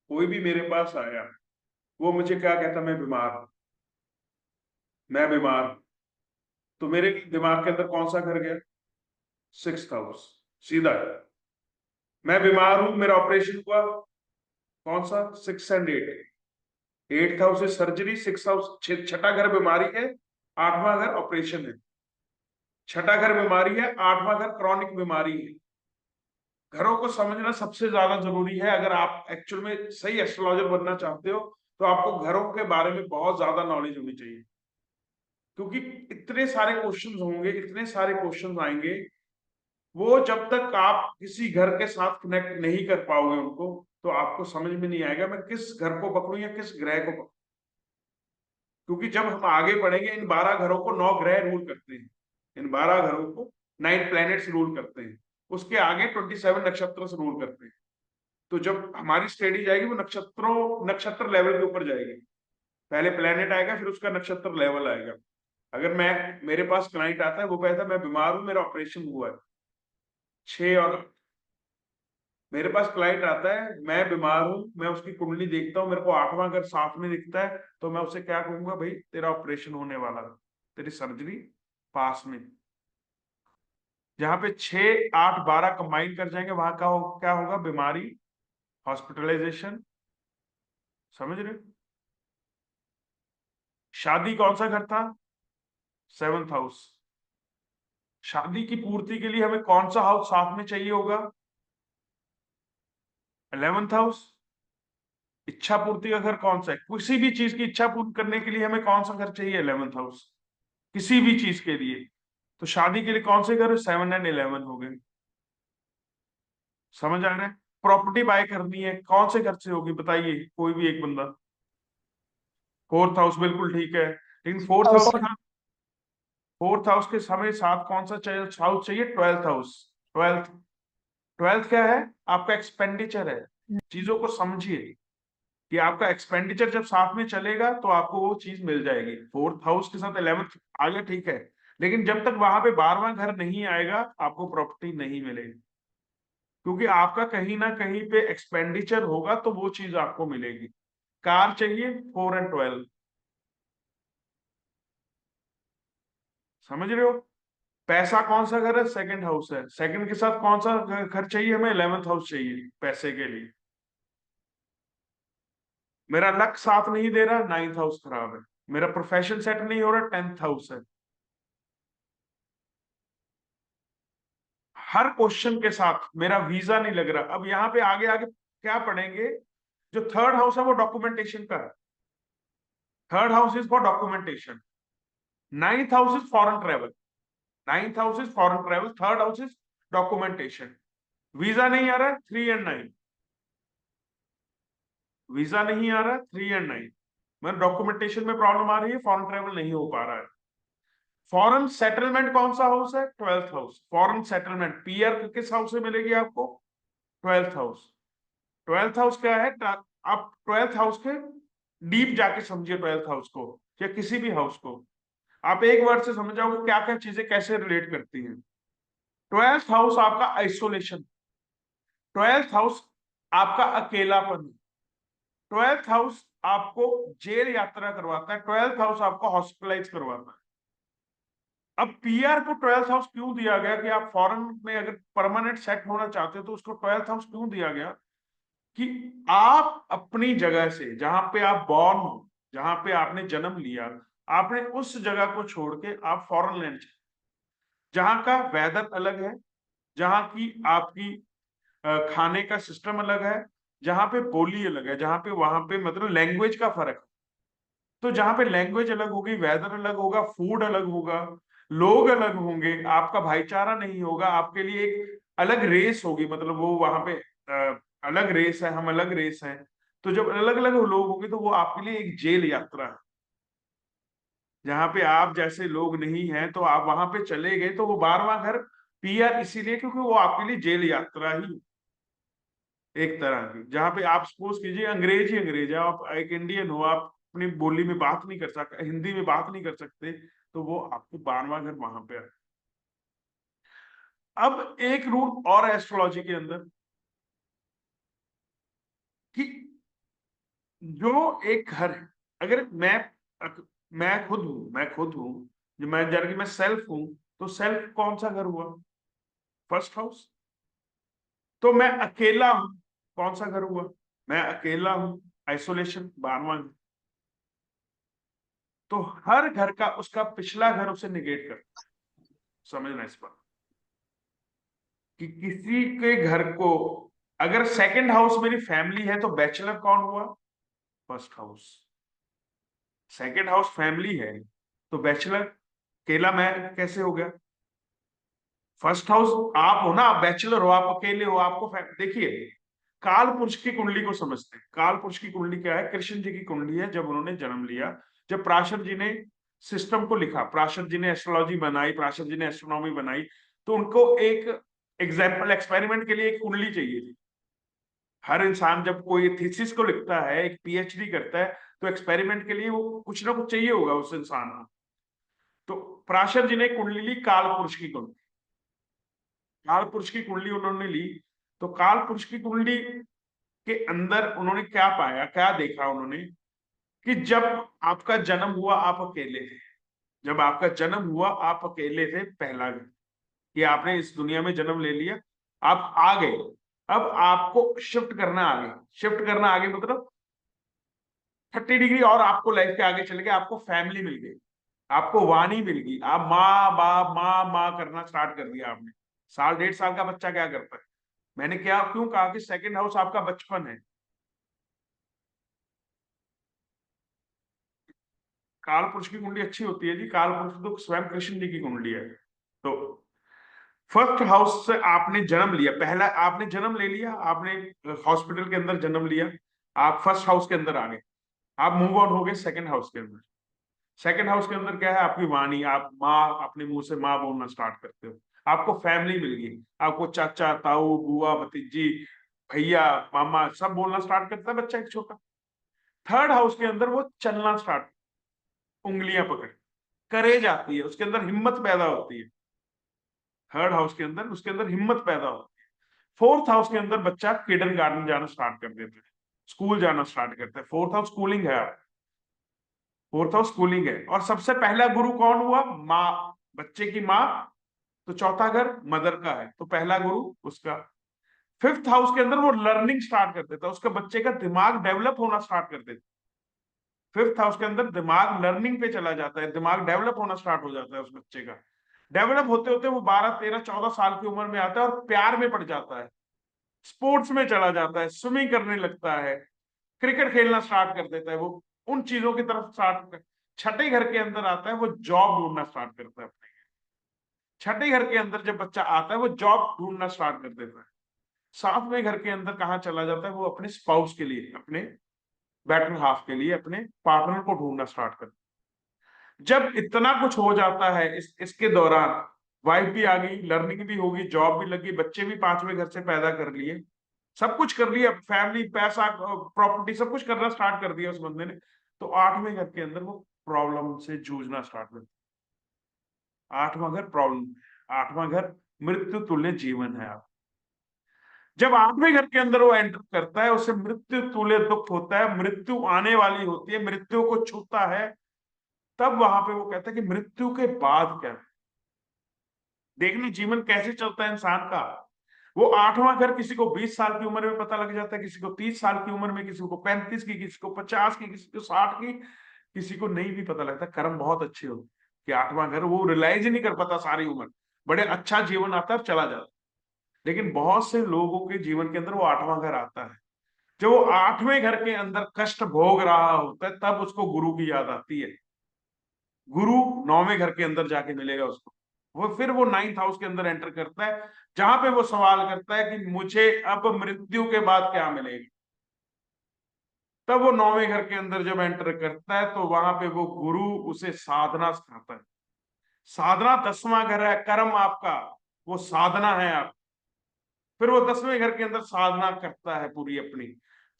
A: कोई भी मेरे पास आया, वो मुझे क्या कहता, मैं बीमार हूं, मैं बीमार हूं। तो मेरे दिमाग के अंदर कौन सा घर गया? 6th house. सीधा है। मैं बीमार हूं, मेरा ऑपरेशन हुआ, कौन सा? 6 एंड 8। 8th हाउस है सर्जरी, 6th हाउस, छठा घर बीमारी है, 8वां घर ऑपरेशन है। छठा घर बीमारी है, 8वां घर क्रॉनिक बीमारी है। घरों को समझना सबसे ज्यादा जरूरी है। अगर आप एक्चुअल में सही एस्ट्रोलॉजर बनना चाहते हो तो आपको घरों के बारे में बहुत ज्यादा नॉलेज होनी चाहिए, क्योंकि इतने सारे क्वेश्चंस होंगे, इतने सारे क्वेश्चंस आएंगे, वो जब तक आप किसी घर के साथ कनेक्ट नहीं कर पाओगे उनको, तो आपको समझ में नहीं आएगा मैं किस घर को पकड़ूं या किस ग्रह को पकड़ूं। क्योंकि जब हम आगे बढ़ेंगे, इन 12 घरों को 9 ग्रह रूल करते हैं, इन 12 घरों को 9 प्लैनेट्स रूल करते हैं, उसके आगे 27 नक्षत्र रूल करते हैं। तो जब हमारी स्टडी जाएगी वो नक्षत्र लेवल के ऊपर जाएगी। पहले प्लेनेट आएगा, फिर उसका नक्षत्र लेवल आएगा। अगर मैं, मेरे पास क्लाइंट आता है, वो कहता है मैं बीमार हूं, मेरा ऑपरेशन हुआ है, 6 और मेरे पास क्लाइंट आता है, मैं बीमार हूं, मैं उसकी कुंडली देखता हूं, मेरे को 8वां घर साथ में दिखता है, तो मैं उससे क्या कहूंगा, भाई तेरा ऑपरेशन होने वाला है, तेरी सर्जरी पास में। जहां पे 6, 8, 12 कंबाइन कर जाएंगे, वहां क्या होगा? बीमारी, हॉस्पिटलाइजेशन। समझ रहे हो? शादी कौन सा घर था? 7th house. शादी की पूर्ति के लिए हमें कौन सा हाउस साथ में चाहिए होगा? 11th house. इच्छा पूर्ति का घर कौन सा है? किसी भी चीज की इच्छा पूर्ण करने के लिए हमें कौन सा घर चाहिए? 11th house. किसी भी चीज के लिए। तो शादी के लिए कौन से घर? 7 एंड 11 हो गए। समझ आ रहा है? प्रॉपर्टी बाय करनी है, कौन से घर से होगी बताइए, कोई भी एक बंदा। 4th हाउस, बिल्कुल ठीक है। लेकिन फोर्थ हाउस के समय साथ कौन सा चाहिए? हाउस चाहिए 12th हाउस। 12th। 12th क्या है? आपका एक्सपेंडिचर है। चीजों को समझिए कि आपका एक्सपेंडिचर जब साथ में चलेगा तो आपको वो चीज मिल जाएगी। 4th हाउस के साथ 11th आ गया, ठीक है। लेकिन जब तक वहां पे 12वां घर नहीं आएगा, आपको प्रॉपर्टी नहीं मिलेगी, क्योंकि आपका कहीं ना कहीं पे एक्सपेंडिचर होगा तो वो चीज आपको मिलेगी। कार चाहिए, 4 एंड 12। समझ रहे हो? पैसा कौन सा घर है? 2nd हाउस है। 2nd के साथ कौन सा घर चाहिए हमें? 11th हाउस चाहिए पैसे के लिए। मेरा लक साथ नहीं दे रहा, 9th हाउस खराब है। मेरा प्रोफेशन सेट नहीं हो रहा, 10th हाउस है। हर क्वेश्चन के साथ मेरा वीजा नहीं लग रहा। अब यहाँ पे आगे आगे क्या पढ़ेंगे? जो 3rd हाउस है वो डॉक्यूमेंटेशन का है। 3rd house is for documentation. 9th house is foreign travel. 9th house is foreign travel, 3rd house is documentation. Visa नहीं आ रहा है, 3 एंड 9। वीजा नहीं आ रहा है, 3 एंड 9। मतलब डॉक्यूमेंटेशन में प्रॉब्लम आ रही है, फॉरेन ट्रेवल नहीं हो पा रहा है। फॉरेन सेटलमेंट कौन सा हाउस है? 12th house. Foreign settlement PR किस हाउस से मिलेगी आपको? 12th house. 12th हाउस क्या है? आप 12th हाउस के डीप जाके समझिए 12th हाउस को, या किसी भी हाउस को। आप एक वर्ड से समझ जाओगे क्या क्या चीजें कैसे रिलेट करती हैं। 12th हाउस आपका आइसोलेशन। 12th हाउस आपका अकेलापन। 12th हाउस आपको जेल यात्रा करवाता है। 12th हाउस आपको हॉस्पिटलाइज करवाता है। अब पीआर को 12th हाउस क्यों दिया गया कि आप फॉरेन में अगर परमानेंट सेट होना चाहते हो तो उसको 12th हाउस क्यों दिया गया? कि आप अपनी जगह से, जहां पे आप बॉर्न हो, जहां पे आपने जन्म लिया, आपने उस जगह को छोड़ के आप फॉरेन लैंड, जहां का वेदर अलग है, जहां की आपकी खाने का सिस्टम अलग है, जहां पे बोली अलग है, जहां पे वहां पे मतलब लैंग्वेज का फर्क है। तो जहां पे लैंग्वेज अलग होगी, वेदर अलग होगा, फूड अलग होगा, लोग अलग होंगे, आपका भाईचारा नहीं होगा, आपके लिए एक अलग रेस होगी, मतलब वो वहां पे अलग रेस है, हम अलग रेस हैं। तो जब अलग अलग लोग होंगे तो वो आपके लिए एक जेल यात्रा है। जहां पे आप जैसे लोग नहीं हैं तो आप वहां पे चले गए तो वो 12वां घर पीआर इसीलिए क्योंकि वो आपके लिए जेल यात्रा ही एक तरह की। जहां पे आप सपोज कीजिए अंग्रेज ही अंग्रेज है, आप एक इंडियन हो, आप अपनी बोली में बात नहीं कर सकते, हिंदी में बात नहीं कर सकते, तो वो आपको 12वां घर वहां पे है। अब एक रूल और एस्ट्रोलॉजी के अंदर कि जो एक घर है, अगर मैं खुद हूं, जो मैं जरा कि मैं सेल्फ हूं, तो सेल्फ कौन सा घर हुआ? First house. तो मैं अकेला हूं, कौन सा घर हुआ? मैं अकेला हूं, आइसोलेशन 12वां। तो हर घर का उसका पिछला घर उसे निगेट करता है। समझना इस पर कि किसी के घर को, अगर सेकंड हाउस मेरी फैमिली है तो बैचलर कौन हुआ? First house. Second house family है तो बैचलर अकेला मैं कैसे हो गया? फर्स्ट हाउस आप हो ना, आप बैचलर हो, आप अकेले हो, आपको देखिए, काल पुरुष की कुंडली को समझते हैं। काल पुरुष की कुंडली क्या है? कृष्ण जी की कुंडली है। जब उन्होंने जन्म लिया, जब प्राशर जी ने सिस्टम को लिखा, प्राशर जी ने एस्ट्रोलॉजी बनाई, प्राशर जी ने एस्ट्रोनॉमी बनाई, तो उनको एक एग्जाम्पल एक्सपेरिमेंट के लिए एक कुंडली चाहिए थी। हर इंसान जब कोई थीसिस को लिखता है, एक पीएचडी करता है, तो एक्सपेरिमेंट के लिए वो कुछ ना कुछ चाहिए होगा उस इंसान को। तो प्राशर जी ने कुंडली ली, काल पुरुष की कुंडली। काल पुरुष की कुंडली उन्होंने ली, तो काल पुरुष की कुंडली के अंदर उन्होंने क्या पाया, क्या देखा उन्होंने, कि जब आपका जन्म हुआ आप अकेले थे। जब आपका जन्म हुआ आप अकेले थे, पहला कि आपने इस दुनिया में जन्म ले लिया, आप आ गए। अब आपको शिफ्ट करना आगे, शिफ्ट करना आगे मतलब 30 डिग्री और आपको लाइफ के आगे चले गए, आपको फैमिली मिल गई, आपको वाणी मिल गई, आप माँ बाप माँ माँ करना स्टार्ट कर दिया आपने। साल 1.5 साल का बच्चा क्या करता है? मैंने क्या क्यों कहा कि सेकंड हाउस आपका बचपन है। काल पुरुष की कुंडली अच्छी होती है जी, काल पुरुष तो स्वयं कृष्ण जी की कुंडली है। तो फर्स्ट हाउस से आपने जन्म लिया, पहला आपने जन्म ले लिया, आपने हॉस्पिटल के अंदर जन्म लिया, आप फर्स्ट हाउस के अंदर आ गए, आप मूव ऑन हो गए सेकंड हाउस के अंदर। सेकंड हाउस के अंदर क्या है? आपकी वाणी, आप माँ, अपने मुंह से माँ बोलना स्टार्ट करते हो, आपको फैमिली मिल गई, आपको चाचा ताऊ बुआ भतीजी भैया मामा सब बोलना स्टार्ट करता है बच्चा एक छोटा। थर्ड हाउस के अंदर वो चलना स्टार्ट, उंगलियां पकड़, करेज आती है उसके अंदर, हिम्मत पैदा होती है। थर्ड हाउस के अंदर उसके अंदर हिम्मत पैदा होती है। फोर्थ हाउस के अंदर बच्चा किडन गार्डन जाना स्टार्ट कर देता है, स्कूल जाना स्टार्ट करता है। फोर्थ हाउस स्कूलिंग है, फोर्थ हाउस स्कूलिंग है। और सबसे पहला गुरु कौन हुआ? माँ, बच्चे की माँ। तो चौथा घर मदर का है, तो पहला गुरु उसका। फिफ्थ हाउस के अंदर वो लर्निंग स्टार्ट कर देता है, उसका बच्चे का दिमाग डेवलप होना स्टार्ट कर देता है। फिफ्थ हाउस के अंदर दिमाग लर्निंग पे चला जाता है, दिमाग डेवलप होना स्टार्ट हो जाता है उस बच्चे का। डेवलप होते होते वो 12 13 14 साल की उम्र में आता है और प्यार में पड़ जाता है, स्पोर्ट्स में चला जाता है, स्विमिंग करने लगता है, क्रिकेट खेलना स्टार्ट कर देता है, वो उन चीजों की तरफ स्टार्ट कर। छठे घर के अंदर आता है, वो जॉब ढूंढना स्टार्ट करता है अपने। छठे घर के अंदर जब बच्चा आता है वो जॉब ढूंढना स्टार्ट कर देता है। सातवें घर के अंदर कहाँ चला जाता है? वो अपने स्पाउस के लिए, अपने बेटर हाफ के लिए, अपने पार्टनर को ढूंढना स्टार्ट करता है। जब इतना कुछ हो जाता है इसके दौरान वाइफ भी आ गई, लर्निंग भी होगी, जॉब भी लगी, बच्चे भी 5वें घर से पैदा कर लिए, सब कुछ कर लिया, फैमिली पैसा प्रॉपर्टी सब कुछ करना स्टार्ट कर दिया उस बंदे ने। तो 8वें घर के अंदर वो प्रॉब्लम से जूझना स्टार्ट कर दिया। 8वां घर प्रॉब्लम, 8वां घर मृत्यु तुल्य जीवन है। आप जब 8वें घर के अंदर वो एंटर करता है, उसे मृत्यु तुल्य दुख होता है, मृत्यु आने वाली होती है, मृत्यु को छूता है। तब वहां पे वो कहता है कि मृत्यु के बाद क्या है? देखने जीवन कैसे चलता है इंसान का। वो 8वां घर किसी को 20 साल की उम्र में पता लग जाता है, किसी को 30 साल की उम्र में, किसी को 35 की, किसी को 50 की, किसी को 60 की, किसी को नहीं भी पता लगता। कर्म बहुत अच्छे होते कि 8वां घर वो रियलाइज ही नहीं कर पाता सारी उम्र, बड़े अच्छा जीवन आता है और चला जाता है। लेकिन बहुत से लोगों के जीवन के अंदर वो 8वां घर आता है, जब वो 8वें घर के अंदर कष्ट भोग रहा होता है तब उसको गुरु की याद आती है। गुरु 9वें घर के अंदर जाके मिलेगा उसको। वो फिर वो 9th हाउस के अंदर एंटर करता है, जहां पे वो सवाल करता है कि मुझे अब मृत्यु के बाद क्या मिलेगा। तब वो 9वें घर के अंदर जब एंटर करता है तो वहां पे वो गुरु उसे साधना सिखाता है। साधना 10वां घर है, कर्म आपका, वो साधना है आप। फिर वो 10वें घर के अंदर साधना करता है पूरी अपनी।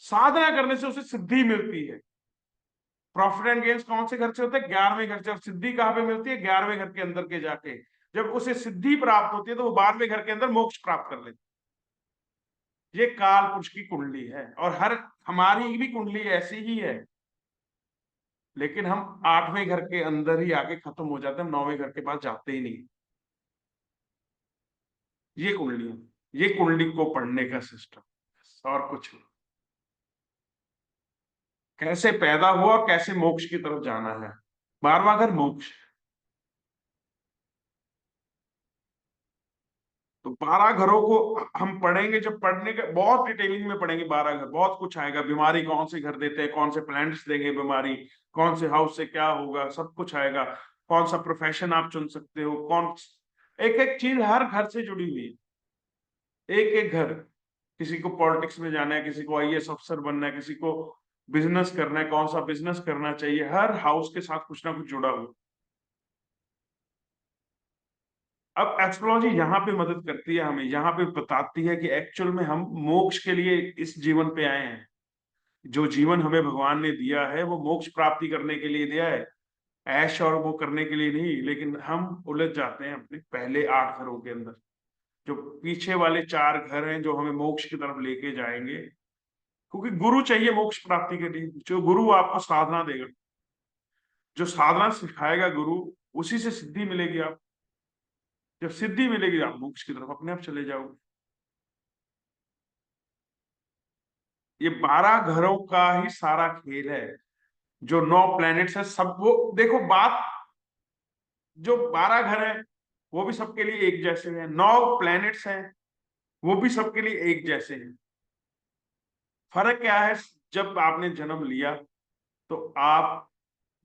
A: साधना करने से उसे सिद्धि मिलती है। प्रॉफिट एंड गेन्स कौन से घर से होते हैं? 11वें घर से। और सिद्धि कहां पे मिलती है? 11वें घर के अंदर के जाके। जब उसे सिद्धि प्राप्त होती है तो वो 12वें घर के अंदर मोक्ष प्राप्त कर लेते हैं। ये काल पुरुष की कुंडली है, और हर हमारी भी कुंडली ऐसी ही है, लेकिन हम 8वें घर के अंदर ही आके खत्म हो जाते हैं, हम 9वें घर के पास जाते ही नहीं। ये कुंडली है, ये कुंडली को पढ़ने का सिस्टम, और कुछ नहीं। कैसे पैदा हुआ और कैसे मोक्ष की तरफ जाना है। 12वां घर मोक्ष। तो 12 घरों को हम पढ़ेंगे, जब पढ़ने का बहुत डिटेलिंग में पढ़ेंगे। 12 घर बहुत कुछ आएगा, बीमारी कौन से घर देते हैं, कौन से प्लैनेट्स देंगे बीमारी, कौन से हाउस से क्या होगा, सब कुछ आएगा। कौन सा प्रोफेशन आप चुन सकते हो, कौन, एक एक चीज हर घर से जुड़ी हुई है। एक एक घर, किसी को पॉलिटिक्स में जाना है, किसी को आईएएस अफसर बनना है, किसी को बिजनेस करना है, कौन सा बिजनेस करना चाहिए, हर हाउस के साथ कुछ ना कुछ जुड़ा हुआ। अब एस्ट्रोलॉजी यहाँ पे मदद करती है हमें, यहाँ पे बताती है कि एक्चुअल में हम मोक्ष के लिए इस जीवन पे आए हैं। जो जीवन हमें भगवान ने दिया है वो मोक्ष प्राप्ति करने के लिए दिया है, ऐश और वो करने के लिए नहीं। लेकिन हम उलझ जाते हैं अपने पहले 8 घरों के अंदर। जो पीछे वाले 4 घर हैं जो हमें मोक्ष की तरफ लेके जाएंगे, क्योंकि गुरु चाहिए मोक्ष प्राप्ति के लिए। जो गुरु आपको साधना देगा, जो साधना सिखाएगा गुरु, उसी से सिद्धि मिलेगी। आप जब सिद्धि मिलेगी आप मोक्ष की तरफ अपने आप चले जाओगे। ये 12 घरों का ही सारा खेल है। जो 9 प्लैनेट्स है सब, वो देखो बात, जो 12 घर है वो भी सबके लिए एक जैसे हैं, 9 प्लैनेट्स हैं वो भी सबके लिए एक जैसे हैं। फर्क क्या है? जब आपने जन्म लिया तो आप,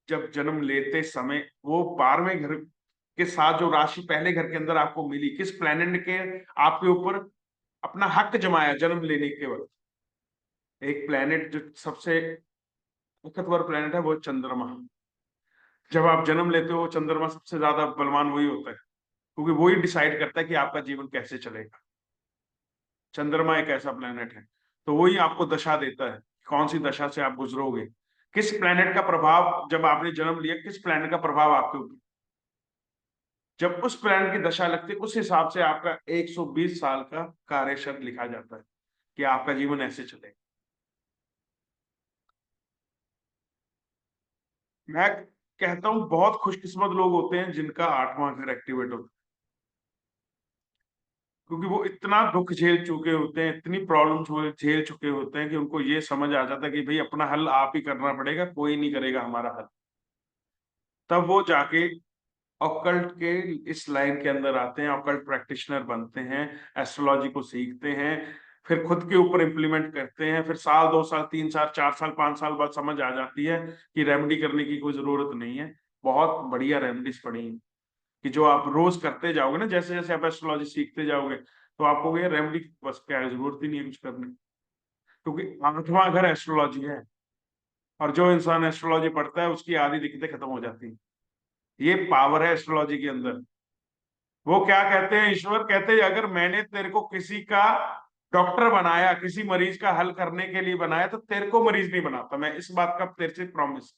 A: जब जन्म लेते समय वो 12वें घर के साथ जो राशि पहले घर के अंदर आपको मिली, किस प्लैनेट के आपके ऊपर अपना हक जमाया जन्म लेने के वक्त। एक प्लैनेट जो सबसे ताकतवर प्लैनेट है वो चंद्रमा। जब आप जन्म लेते हो चंद्रमा सबसे ज्यादा बलवान वही होता है, क्योंकि वही डिसाइड करता है कि आपका जीवन कैसे चलेगा। चंद्रमा एक ऐसा प्लेनेट है, तो वही आपको दशा देता है, कौन सी दशा से आप गुजरोगे, किस प्लेनेट का प्रभाव, जब आपने जन्म लिया किस प्लेनेट का प्रभाव आपके ऊपर, जब उस प्लेनेट की दशा लगती है उस हिसाब से आपका 120 साल का कार्यशर लिखा जाता है कि आपका जीवन ऐसे चलेगा। मैं कहता हूं बहुत खुशकिस्मत लोग होते हैं जिनका 8वां घर एक्टिवेट होता है, क्योंकि वो इतना दुख झेल चुके होते हैं, इतनी प्रॉब्लम झेल चुके होते हैं कि उनको ये समझ आ जाता है कि भाई अपना हल आप ही करना पड़ेगा, कोई नहीं करेगा हमारा हल। तब वो जाके ऑकल्ट के इस लाइन के अंदर आते हैं, ऑकल्ट प्रैक्टिशनर बनते हैं, एस्ट्रोलॉजी को सीखते हैं, फिर खुद के ऊपर इंप्लीमेंट करते हैं। फिर साल 2 साल 3 साल 4 साल 5 साल बाद समझ आ जाती है कि रेमेडी करने की कोई जरूरत नहीं है। बहुत बढ़िया रेमेडीज पड़ी हैं कि जो आप रोज करते जाओगे ना, जैसे जैसे आप एस्ट्रोलॉजी सीखते जाओगे तो आपको ये रेमेडी बस क्या जरूरत ही नहीं है कुछ करने की। क्योंकि 8वां घर एस्ट्रोलॉजी है, और जो इंसान एस्ट्रोलॉजी पढ़ता है उसकी आधी दिक्कतें खत्म हो जाती हैं। ये पावर है एस्ट्रोलॉजी के अंदर। वो क्या कहते हैं, ईश्वर कहते हैं अगर मैंने तेरे को किसी का डॉक्टर बनाया, किसी मरीज का हल करने के लिए बनाया, तो तेरे को मरीज नहीं बनाता। मैं इस बात का तेरे से प्रॉमिस,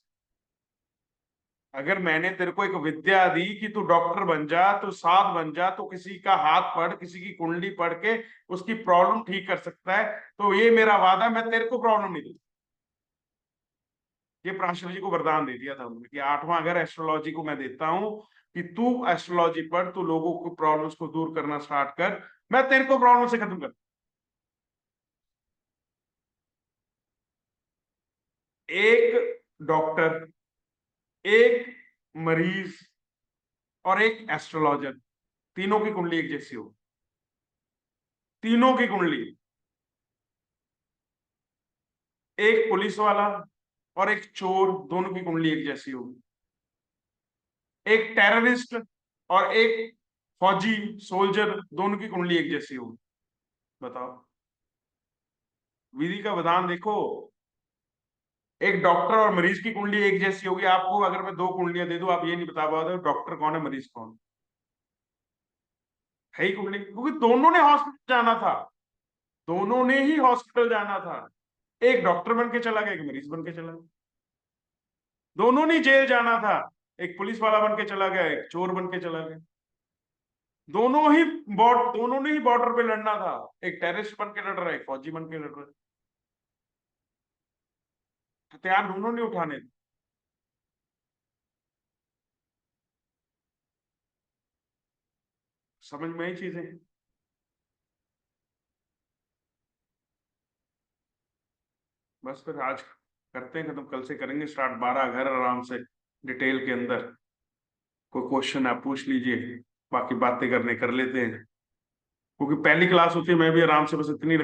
A: अगर मैंने तेरे को एक विद्या दी कि तू डॉक्टर बन जा, तू साध बन जा, तो किसी का हाथ पढ़, किसी की कुंडली पढ़ के उसकी प्रॉब्लम ठीक कर सकता है, तो ये मेरा वादा, मैं तेरे को प्रॉब्लम नहीं दूंगा। ये पराशर जी को वरदान दे दिया था उन्होंने कि 8वां घर एस्ट्रोलॉजी को मैं देता हूं कि तू एस्ट्रोलॉजी पढ़, तू लोगों को प्रॉब्लम्स को दूर करना स्टार्ट कर, मैं तेरे को प्रॉब्लम से खत्म कर। एक डॉक्टर, एक मरीज और एक एस्ट्रोलॉजर, तीनों की कुंडली एक जैसी हो, तीनों की कुंडली। एक पुलिस वाला और एक चोर, दोनों की कुंडली एक जैसी होगी। एक टेररिस्ट और एक फौजी सोल्जर, दोनों की कुंडली एक जैसी होगी। बताओ, विधि का विधान देखो। एक डॉक्टर और मरीज की कुंडली एक जैसी होगी। आपको अगर मैं दो कुंडलियां दे दूं, आप ये नहीं बता पाओगे डॉक्टर कौन है मरीज कौन है। है ही कुंडली, क्योंकि दोनों ने हॉस्पिटल जाना था। दोनों ने ही हॉस्पिटल जाना था। एक डॉक्टर बन के चला गया, एक मरीज बन के चला गया। दोनों ने जेल जाना था। एक पुलिस वाला बन के चला गया, एक चोर बन के चला गया। दोनों ने ही बॉर्डर पे लड़ना था। एक टेररिस्ट बन के लड़ रहा है, एक फौजी बन के लड़ रहा है। हथियार दोनों ने उठाने थे। समझ में आई चीजें। बस फिर आज करते हैं खत्म, कल से करेंगे स्टार्ट 12 घर आराम से, डिटेल के अंदर। कोई क्वेश्चन आप पूछ लीजिए, बाकी बातें करने कर लेते हैं। क्योंकि पहली क्लास होती है, मैं भी आराम से बस इतनी